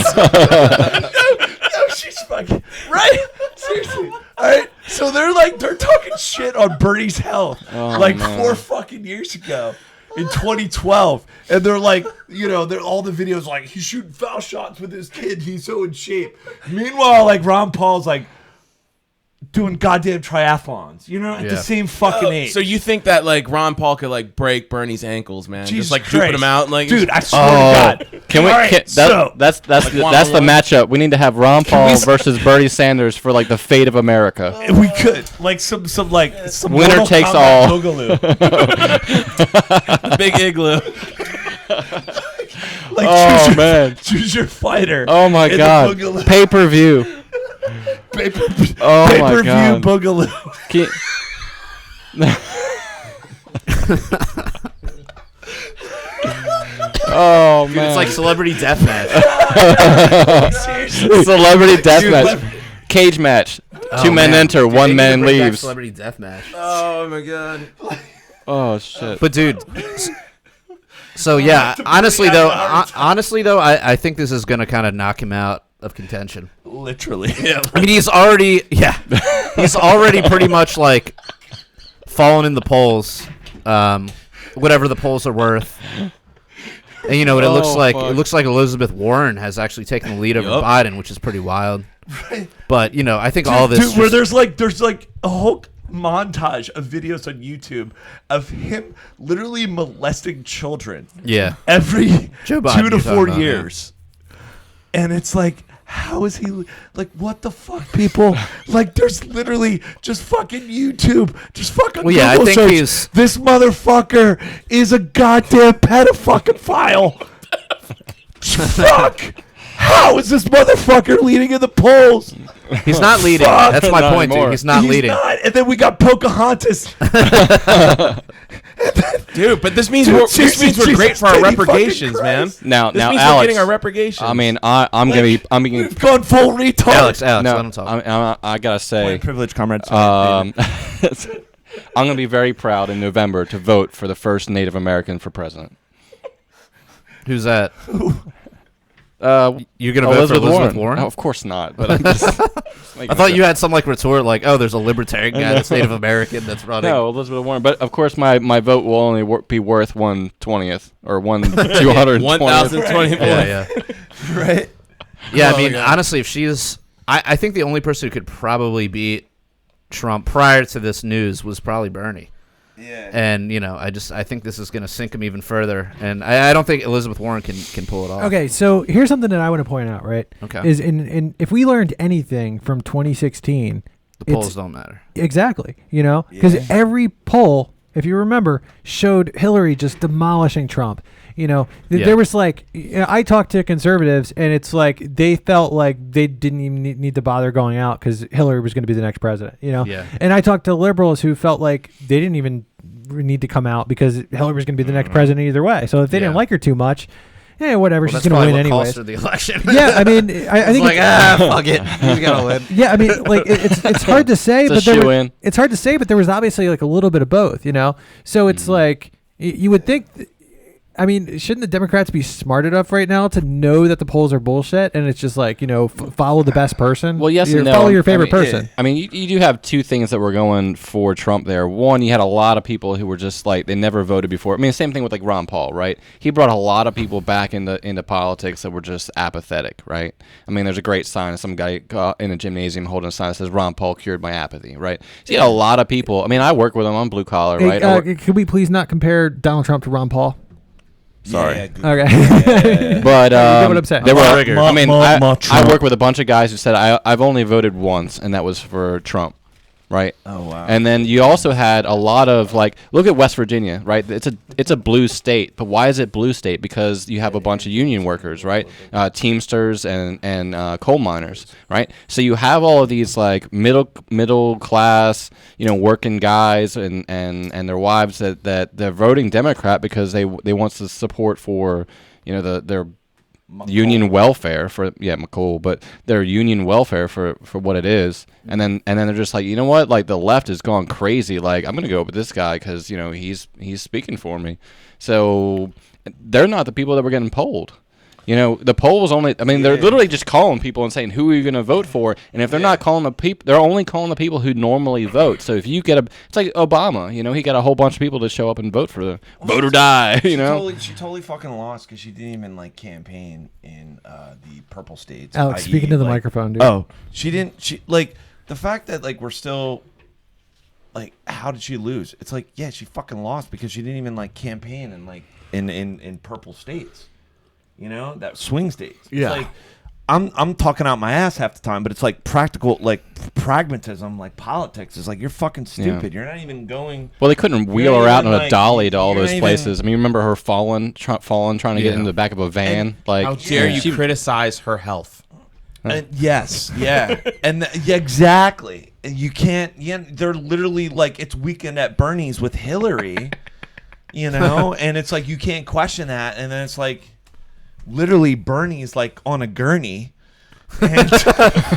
she's fucking right. Seriously. All right. So they're talking shit on Bernie's health 4 fucking years ago. in 2012, and they're like, they're all the videos like he's shooting foul shots with his kid. He's so in shape. Meanwhile, like Ron Paul's like doing goddamn triathlons, at the same fucking age. So you think that like Ron Paul could like break Bernie's ankles, man? Jesus just like Christ. drooping him out, like Dude, I swear to God. Can we? All right, That's the matchup. We need to have Ron Paul versus Bernie Sanders for like the fate of America. We could like some Winner Mortal takes Kombat all. Boogaloo. big igloo. Like Man. choose your fighter. Oh my in the God. Boogaloo. Pay-per-view. Oh my Pay-per-view God. Boogaloo. Oh man. It's like celebrity deathmatch. Celebrity deathmatch. Cage match. Two men enter, one man leaves. Celebrity deathmatch. Oh my God. Oh shit. But dude, so yeah, honestly though, I think this is gonna kind of knock him out of contention. Literally. Yeah. I mean, he's already pretty much like fallen in the polls, whatever the polls are worth. And it looks like Elizabeth Warren has actually taken the lead over Biden, which is pretty wild. Right. But I think all this where there's like a whole montage of videos on YouTube of him literally molesting children. Yeah. Every Joe Biden, 2 to you're 4 talking about, years. And it's like, how is he like, what the fuck, people? Like, there's literally just fucking YouTube, just fucking Well, yeah, Google I think search. he's- This motherfucker is a goddamn pedophile. Fuck! How is this motherfucker leading in the polls? he's not leading. Fuck. That's my Not point, anymore. dude. He's not leading. Not. And then we got Pocahontas. Dude, but this means Dude, we're seriously, great Jesus for our fucking reparations, man. Christ. Now, This means Alex. we're getting our reparations. I mean, I'm gonna be. We've gone full retard. Alex, No, let him talk. I gotta say, Privilege, comrades. I'm gonna be very proud in November to vote for the first Native American for president. Who's that? You're gonna vote for Elizabeth Warren? Oh, of course not. But I'm just. I thought you had some like retort like, oh, there's a libertarian guy that's Native American that's running. No, Elizabeth Warren. But of course, my vote will only be worth 1/20th or 1/220th. 1,020. Yeah. Right. Yeah, Oh, I mean, God. honestly, if she's, I think the only person who could probably beat Trump prior to this news was probably Bernie. Yeah. And I think this is going to sink him even further. And I don't think Elizabeth Warren can pull it off. Okay, so here's something that I want to point out, right? Okay. Is in if we learned anything from 2016, The polls don't matter. exactly, because Yeah. every poll, if you remember, showed Hillary just demolishing Trump. There was like, I talked to conservatives, and it's like they felt like they didn't even need to bother going out because Hillary was going to be the next president. Yeah. And I talked to liberals who felt like they didn't even need to come out because Hillary was going to be the next president either way. So if they didn't Yeah. like her too much, whatever, Well, she's that's going to probably win what anyways. cost her the election. Yeah, I mean, I think like, fuck it. He's got to win. yeah, I mean, like it's hard to say, It's a but there shoo-in. it's hard to say, but there was obviously like a little bit of both, So it's like you would think. I mean, shouldn't the Democrats be smart enough right now to know that the polls are bullshit and it's just like follow the best person? Well, yes and no. Follow your I favorite mean, person. I mean, you do have two things that were going for Trump there. One, you had a lot of people who were just like they never voted before. I mean, same thing with like Ron Paul, right? He brought a lot of people back into politics that were just apathetic, right? I mean, there's a great sign of some guy in a gymnasium holding a sign that says "Ron Paul cured my apathy," right? So you had a lot of people. I mean, I work with him. I'm blue collar, right? Hey, could we please not compare Donald Trump to Ron Paul? Sorry. Okay. But You know what I'm saying? there were. Trigger. I mean, Ma I Trump. work with a bunch of guys who said I've only voted once, and that was for Trump, right? Oh wow. And then you also had a lot of like, look at West Virginia, right? It's a blue state, but why is it blue state? Because you have a bunch of union workers, right? Teamsters and coal miners, right? So you have all of these like middle class, working guys and their wives that they're voting Democrat because they want the support for their union welfare for McCall, but their union welfare for what it is, and then they're just like, you know what, like the left has gone crazy, like I'm gonna go with this guy because he's speaking for me. So they're not the people that were getting polled. You know, the poll was only. I mean, they're literally just calling people and saying who are you going to vote for, and if they're not calling the people, they're only calling the people who normally vote. So if you get it's like Obama. You know, he got a whole bunch of people to show up and vote for the vote or die. You know, she totally fucking lost because she didn't even like campaign in the purple states. Alex, speaking to the microphone, dude. Oh, she didn't. She like the fact that like we're still. Like, how did she lose? It's like, yeah, she fucking lost because she didn't even like campaign in like in purple states, you know, that swing states. It's Yeah. like, I'm talking out my ass half the time, but it's like practical, like pragmatism, like politics is like you're fucking stupid. You're not even going. well, they couldn't wheel her out in a dolly to all you're those not even- places. I mean, remember her trying to get into the back of a van. Like, How dare she- you criticize her health? Yes, yeah, and yeah, exactly. You can't. Yeah, they're literally like it's Weekend at Bernie's with Hillary, you know, and it's like you can't question that. And then it's like, literally, Bernie's like on a gurney. And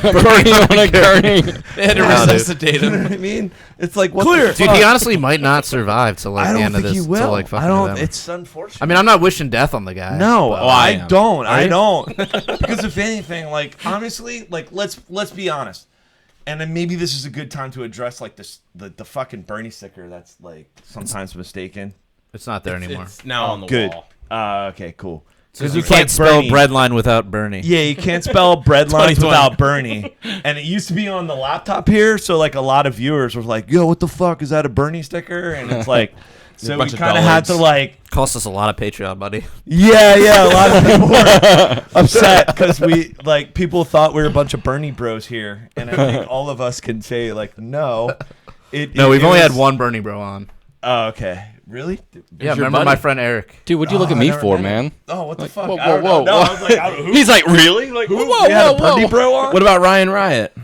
Bernie on a gurney. They had to resuscitate you know him. what I mean? It's like what Clear. the Dude, fuck? he honestly might not survive till like I the don't end of think this. he will. Till, like, fucking I don't. November. It's unfortunate. I mean, I'm not wishing death on the guy. No, but- I am. don't. Are I you? don't. Because if anything, like honestly, like let's be honest. And then maybe this is a good time to address like the fucking Bernie sticker that's like sometimes mistaken. It's not there anymore. It's now on the Good. wall. Okay, cool. Because It's you can't like spell Bernie. breadline without Bernie. Yeah, you can't spell breadlines 2020. without Bernie. And it used to be on the laptop here, so like a lot of viewers were like, "Yo, what the fuck is that a Bernie sticker?" And it's like, so we bunch of kind of had to dullards. like. Cost us a lot of Patreon money. Yeah, a lot of people were upset because we like people thought we were a bunch of Bernie bros here, and I think all of us can say like, no, We've only had one Bernie bro on. Oh, okay, really? Yeah, remember my friend Eric. Dude, what'd you look at I me never for, met man? him. Oh, what the fuck? Whoa, I don't whoa, know. whoa. No, I was like, I don't, who? He's like, really? Like, Who? whoa, We had a whoa, Bernie whoa. bro on? What about Ryan Riot?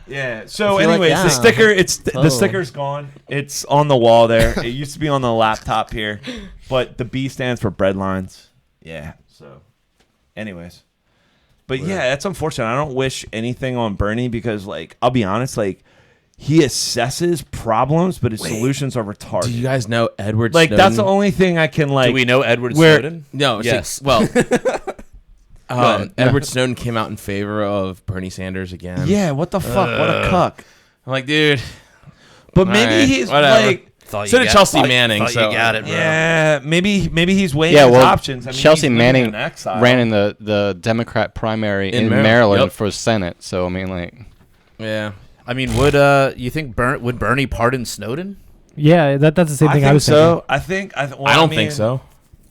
Yeah. So, I feel like, anyways, yeah. the sticker, the Oh. sticker's gone. It's on the wall there. It used to be on the laptop here, but the B stands for breadlines. Yeah. So, anyways, but yeah, that's unfortunate. I don't wish anything on Bernie because, like, I'll be honest, like, he assesses problems, but his solutions are retarded. Do you guys know Edward Like, Snowden? that's the only thing I can like. Do we know Edward Where- Snowden? No. Yes. See, well, ahead. Edward Snowden came out in favor of Bernie Sanders again. Yeah, what the fuck? What a cuck. I'm like, dude. But maybe Alright, he's whatever. like. Thought So you did got- Chelsea thought- Manning, thought so- you got it, bro. Yeah, maybe he's weighing Yeah, his well, options. I mean, Chelsea he's living Manning in exile. ran in the Democrat primary in Maryland. Maryland Yep. for Senate. So I mean, like, Yeah. I mean, would you think would Bernie pardon Snowden? Yeah, that's the same I thing think I was so. I think. I don't think so.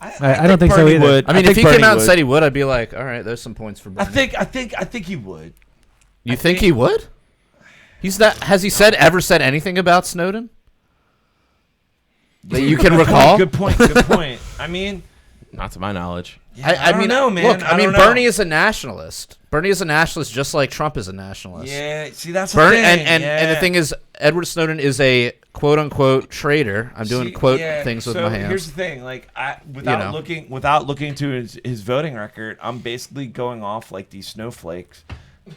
I don't think so Bernie either. would. I mean, think if he Bernie came out and would. said he would, I'd be like, all right, there's some points for Bernie. I think he would. You think he would? Has he ever said anything about Snowden that you can recall? Good point. Good point. I mean, Not to my knowledge. I don't know, man. Look, I mean, don't know. Bernie is a nationalist. Bernie is a nationalist, just like Trump is a nationalist. Yeah. See, that's Bernie, the thing. and the thing is, Edward Snowden is a quote unquote traitor. I'm doing things with my hands. Here's the thing, like without looking to his voting record, I'm basically going off like these snowflakes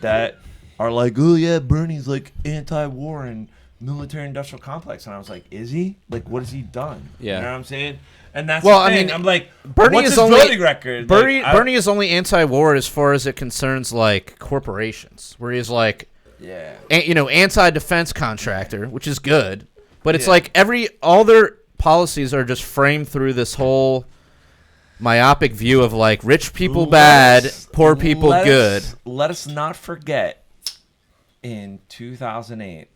that are like, oh yeah, Bernie's like anti-war and military-industrial complex, and I was like, is he? Like, what has he done? Yeah. You know what I'm saying? And that's Well, the I thing. mean, I'm like, Bernie what's is his only- voting record? Bernie, Like, Bernie is only anti-war as far as it concerns like corporations, where he's like, yeah. anti-defense contractor, which is good, but it's Yeah. like all their policies are just framed through this whole myopic view of like rich people bad, poor people good. Let us not forget, in 2008,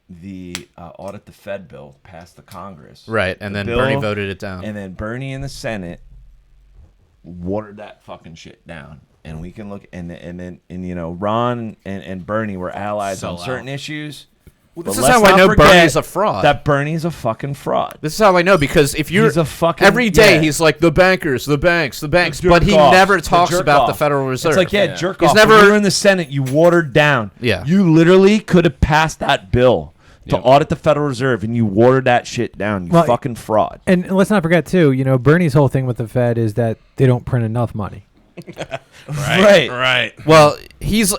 the audit the Fed bill passed the Congress. Right, and The then bill, Bernie voted it down. And then Bernie in the Senate watered that fucking shit down. And we can look, and Ron and Bernie were allies on certain issues. This But is let's how I not know forget Bernie's a fraud. That Bernie's a fucking fraud. This is how I know, because if you're He's a fucking- every day yeah. he's like the bankers, the banks, but Jerk he off. never The talks jerk about the off. Federal Reserve. It's like, jerk He's off. never- When you were in the Senate, you watered down. Yeah. You literally could have passed that bill to Yep. audit the Federal Reserve, and you watered that shit down. You Well, fucking fraud. And let's not forget too, Bernie's whole thing with the Fed is that they don't print enough money. Right. well, he's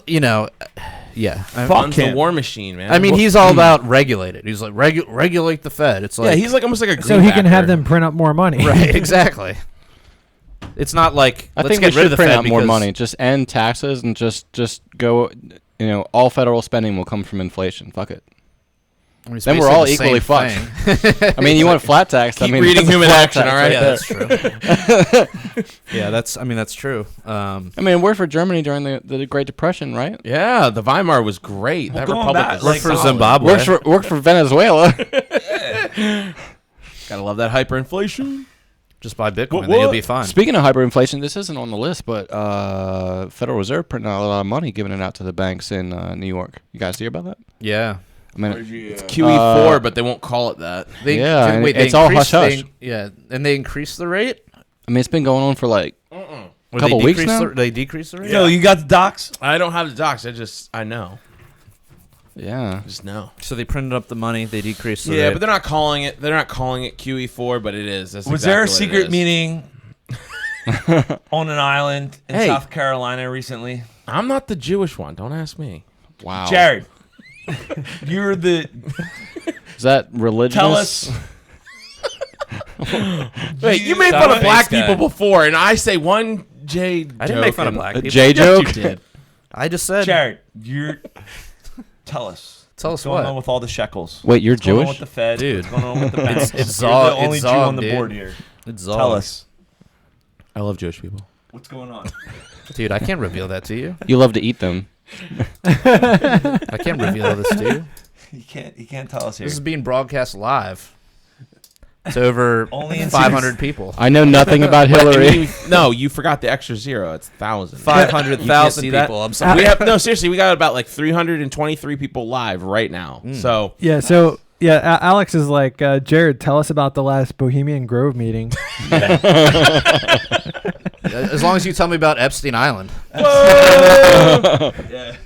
yeah. Fuck Funds the him. war machine, man. I mean, he's all about regulate it. He's like regulate the Fed. It's like yeah, he's like almost like a So he can have greenbacker. them print up more money. right, exactly. It's not like I let's think get we rid of should the print Fed out more because- money. Just end taxes and just go. All federal spending will come from inflation. Fuck it. I mean, it's Then we're basically all the equally same fucked. thing. I mean, you want a flat tax? Keep I mean, reading that's a Human flat Action, tax all right? there. That's true. Yeah, that's true. I mean, it worked for Germany during the Great Depression, right? Yeah, the Weimar was great. Well, That going republic back, was Worked for solid. Zimbabwe. Worked for Venezuela. Gotta love that hyperinflation. Just buy Bitcoin, What? then you'll be fine. Speaking of hyperinflation, this isn't on the list, but Federal Reserve printing out a lot of money, giving it out to the banks in New York. You guys hear about that? Yeah. I mean, It's QE4, but they won't call it that. Yeah, and they it's all increased- hush-hush. Yeah, and they increased the rate. I mean, it's been going on for like Or couple they weeks decreased now? They decreased the rate. Yo, you got the docs? I don't have the docs. I know. yeah. I just know. So they printed up the money. They decreased the Yeah, rate. but they're not calling it. They're not calling it QE4, but it is. That's Was there a exactly what it secret is. meeting on an island in Hey. South Carolina recently? I'm not the Jewish one. Don't ask me. Wow. Jared, you're the. Is that religious? Tell us. Wait, you made Shout fun out of black Face Guy. people before, and I say one J. I didn't make fun of black A people. J Yes, joke? you did. I just said. Jared, you're. Tell us. Tell What's us going what? on with all the shekels? Wait, you're What's going on Jewish? with the Fed? Dude. What's going on with the banks? It's You're Zog- the only it's Jew on Zog, the dude. board here. It's Tell all. us. I love Jewish people. What's going on? Dude, I can't reveal that to you. You love to eat them. I can't reveal this to you. You can't tell us here. This is being broadcast live. It's over Only in 500 people. I know nothing about Hillary. No, you forgot the extra zero. It's 1,000. 500,000 see that? people. I'm sorry. We have no seriously. We got about like 323 people live right now. So Yeah. So Alex is like, Jared, tell us about the last Bohemian Grove meeting. As long as you tell me about Epstein Island. Yeah.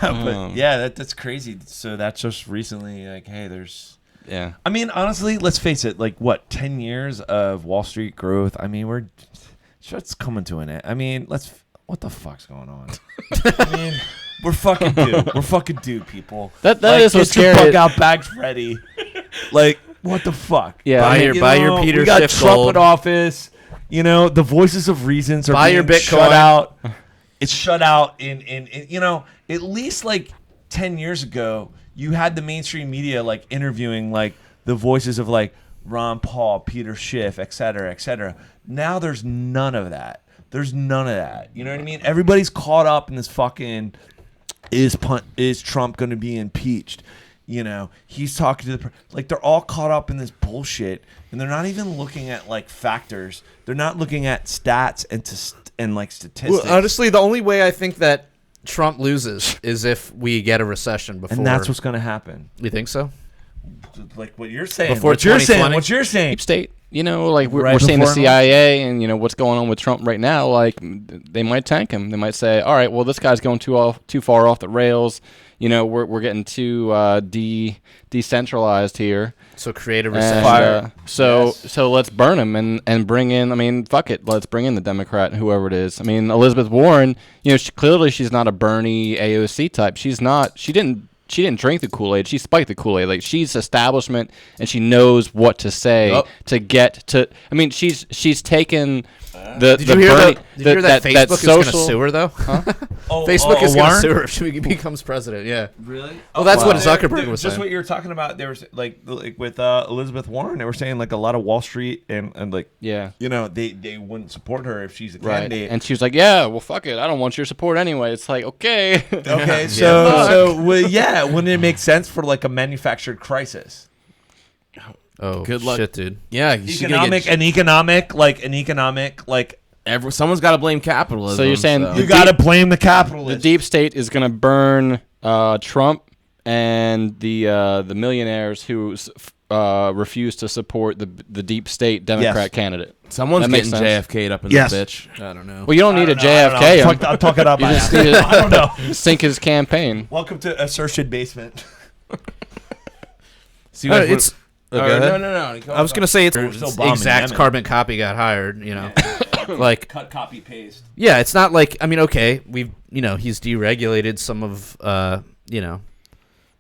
But yeah, that's crazy. So that's just recently like, hey, there's. Yeah. I mean, honestly, let's face it. Like, what, 10 years of Wall Street growth? I mean, shit's coming to an end. I mean, what the fuck's going on? I mean, we're fucking due. We're fucking due, people. That Like, is what's get your scary. bug out, bags ready. Like, what the fuck? Yeah. Buy I mean, your- You buy your know, Peter we got Schiff Trump gold. in office. You know, the voices of reasons are Buy being your Bitcoin. shut out. It's shut out in you know, at least like 10 years ago, you had the mainstream media like interviewing like the voices of like Ron Paul, Peter Schiff, et cetera, et cetera. Now there's none of that. There's none of that. You know what I mean? Everybody's caught up in this fucking is Trump going to be impeached? You know, he's talking to like they're all caught up in this bullshit, and they're not even looking at like factors. They're not looking at stats and like statistics. Well, honestly, the only way I think that Trump loses is if we get a recession before. and that's what's going to happen. You think so? Like what you're saying. Before What you're saying. 2020? What you're saying. Deep state. You know, like we're Right seeing the before CIA and, you know, what's going on with Trump right now. Like, they might tank him. They might say, all right, well, this guy's going too far off the rails. You know, we're getting too decentralized here. So create a And, recession. Fire. so let's burn him and bring in. I mean, fuck it. Let's bring in the Democrat, whoever it is. I mean, Elizabeth Warren. You know, clearly she's not a Bernie AOC type. She's not. She didn't drink the Kool-Aid. She spiked the Kool-Aid. Like, she's establishment, and she knows what to say Yup. to get to. I mean, she's taken the. Did the you hear, Bernie, did you hear that Facebook is going to sue her, though? Facebook is going to sue her if she becomes president, yeah. Really? Well, that's what There- Zuckerberg was just saying. what you were talking about. There was like with Elizabeth Warren, they were saying like a lot of Wall Street and like Yeah. you know they wouldn't support her if she's a Right. candidate. And she was like, "Yeah, well, fuck it. I don't want your support anyway." It's like, okay. Okay, so yeah, wouldn't it make sense for like a manufactured crisis? Oh, Good luck. shit, dude. yeah, An economic like someone's got to blame capitalism. So you're saying you got to blame the The capitalists. deep state is going to burn Trump and the millionaires who refuse to support the deep state Democrat Yes. candidate. someone's that makes getting sense. JFK'd up in Yes. this bitch. I don't know. Well, you don't need a I don't know. JFK. I'm talking about You my just ass. need to I don't know. sink his campaign. Welcome to Assertion Basement. See, guys, it's. no, go ahead. no. I was going to say it's We're still bombing exact Yemen. carbon copy got hired, you know. Like, Cut, copy, paste. yeah, it's not like, I mean, okay, he's deregulated some of, you know.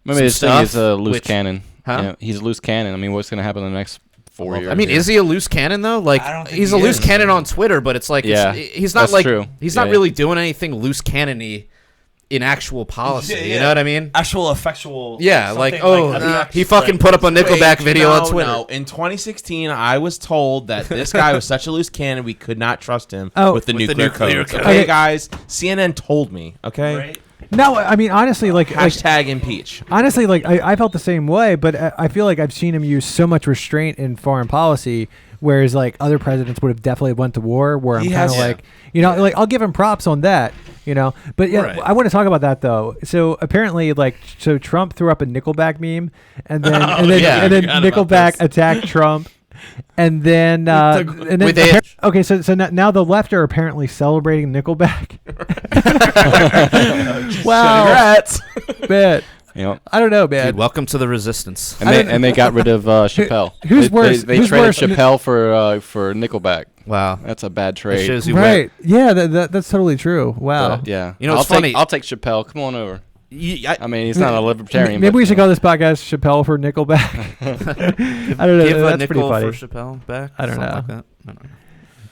Maybe Some this thing stuff is a loose which- cannon. Huh? You know, he's a loose cannon. I mean, what's going to happen in the next 4 years. I mean, is he a loose cannon though? Like, I don't think he's he a loose is. cannon on Twitter, but it's like, Yeah, he's not that's like true. he's Yeah, not yeah. really doing anything loose cannon-y in actual policy. You know what I mean? Actual effectual. Yeah, like, something he fucking put up a Nickelback video on Twitter. No, in 2016, I was told that this guy was such a loose cannon we could not trust him with the nuclear code. code. Okay, Okay. guys, CNN told me. Okay, Right? No, I mean honestly, like hashtag impeach. honestly, like I felt the same way, but I feel like I've seen him use so much restraint in foreign policy, whereas like other presidents would have definitely went to war. Where I'm He kind has- of like, you know, like I'll give him props on that, you know. But yeah, Right. I want to talk about that though. So apparently, like, so Trump threw up a Nickelback meme, and then yeah, and then I forgot about Nickelback this. attack Trump. And then, With it. okay, so now the left are apparently celebrating Nickelback. Wow, Congrats. man, You know, I don't know, man. Dude, welcome to the resistance. and they got rid of Chappelle. Who's They- worse? They Who's traded worse? Chappelle for Nickelback. Wow. That's a bad That trade. shows you Right? Yeah, that's totally true. Wow. But, yeah. You know, it's I'll funny. I'll take Chappelle. Come on over. I I mean, he's not a libertarian. Maybe but, we should you know. call this podcast Chappelle for Nickelback. I don't know. give a That's pretty nickel funny. for Chappelle back. I don't Something know. Like that. I don't know.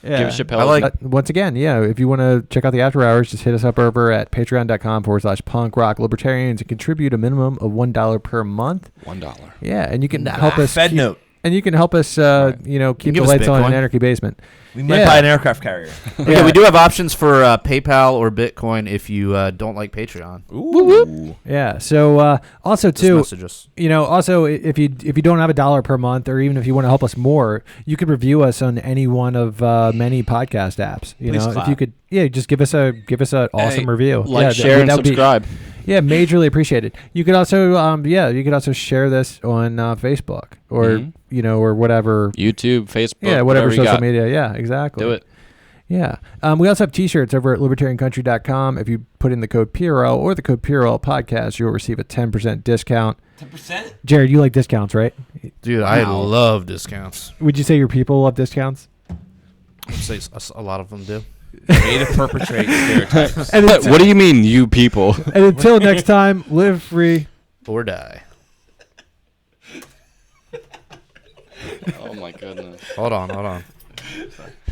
Yeah. Give Chappelle. I like- Once again, yeah, if you want to check out the after hours, just hit us up over at patreon.com/punk rock libertarians and contribute a minimum of $1 per month. $1. Yeah, and you can help us. Fed note. And you can help us, you know, keep give the us lights on in Bitcoin. Anarchy Basement. We might Yeah. buy an aircraft carrier. Okay, Yeah. we do have options for PayPal or Bitcoin if you don't like Patreon. Ooh. Yeah. So also Just too, message us. you know, also if you don't have $1 per month, or even if you want to help us more, you could review us on any one of many podcast apps. You Please know, clap. if you could, yeah, just give us an awesome review. Like, yeah, share, and that would be- subscribe. Yeah, majorly appreciated. You could also, you could also share this on Facebook or Mhm. you know, or whatever. YouTube, Facebook, Yeah, whatever you social got. media. Yeah, exactly. Do it. Yeah. We also have T-shirts over at libertariancountry.com. If you put in the code PRL or the code PRL podcast, you'll receive a 10% discount. 10%? Jared, you like discounts, right? Dude, I love discounts. Would you say your people love discounts? I'd say a lot of them do. Way to perpetrate stereotypes. And What, what do you mean, you people? And until next time, live free. Or die. Oh my goodness. Hold on.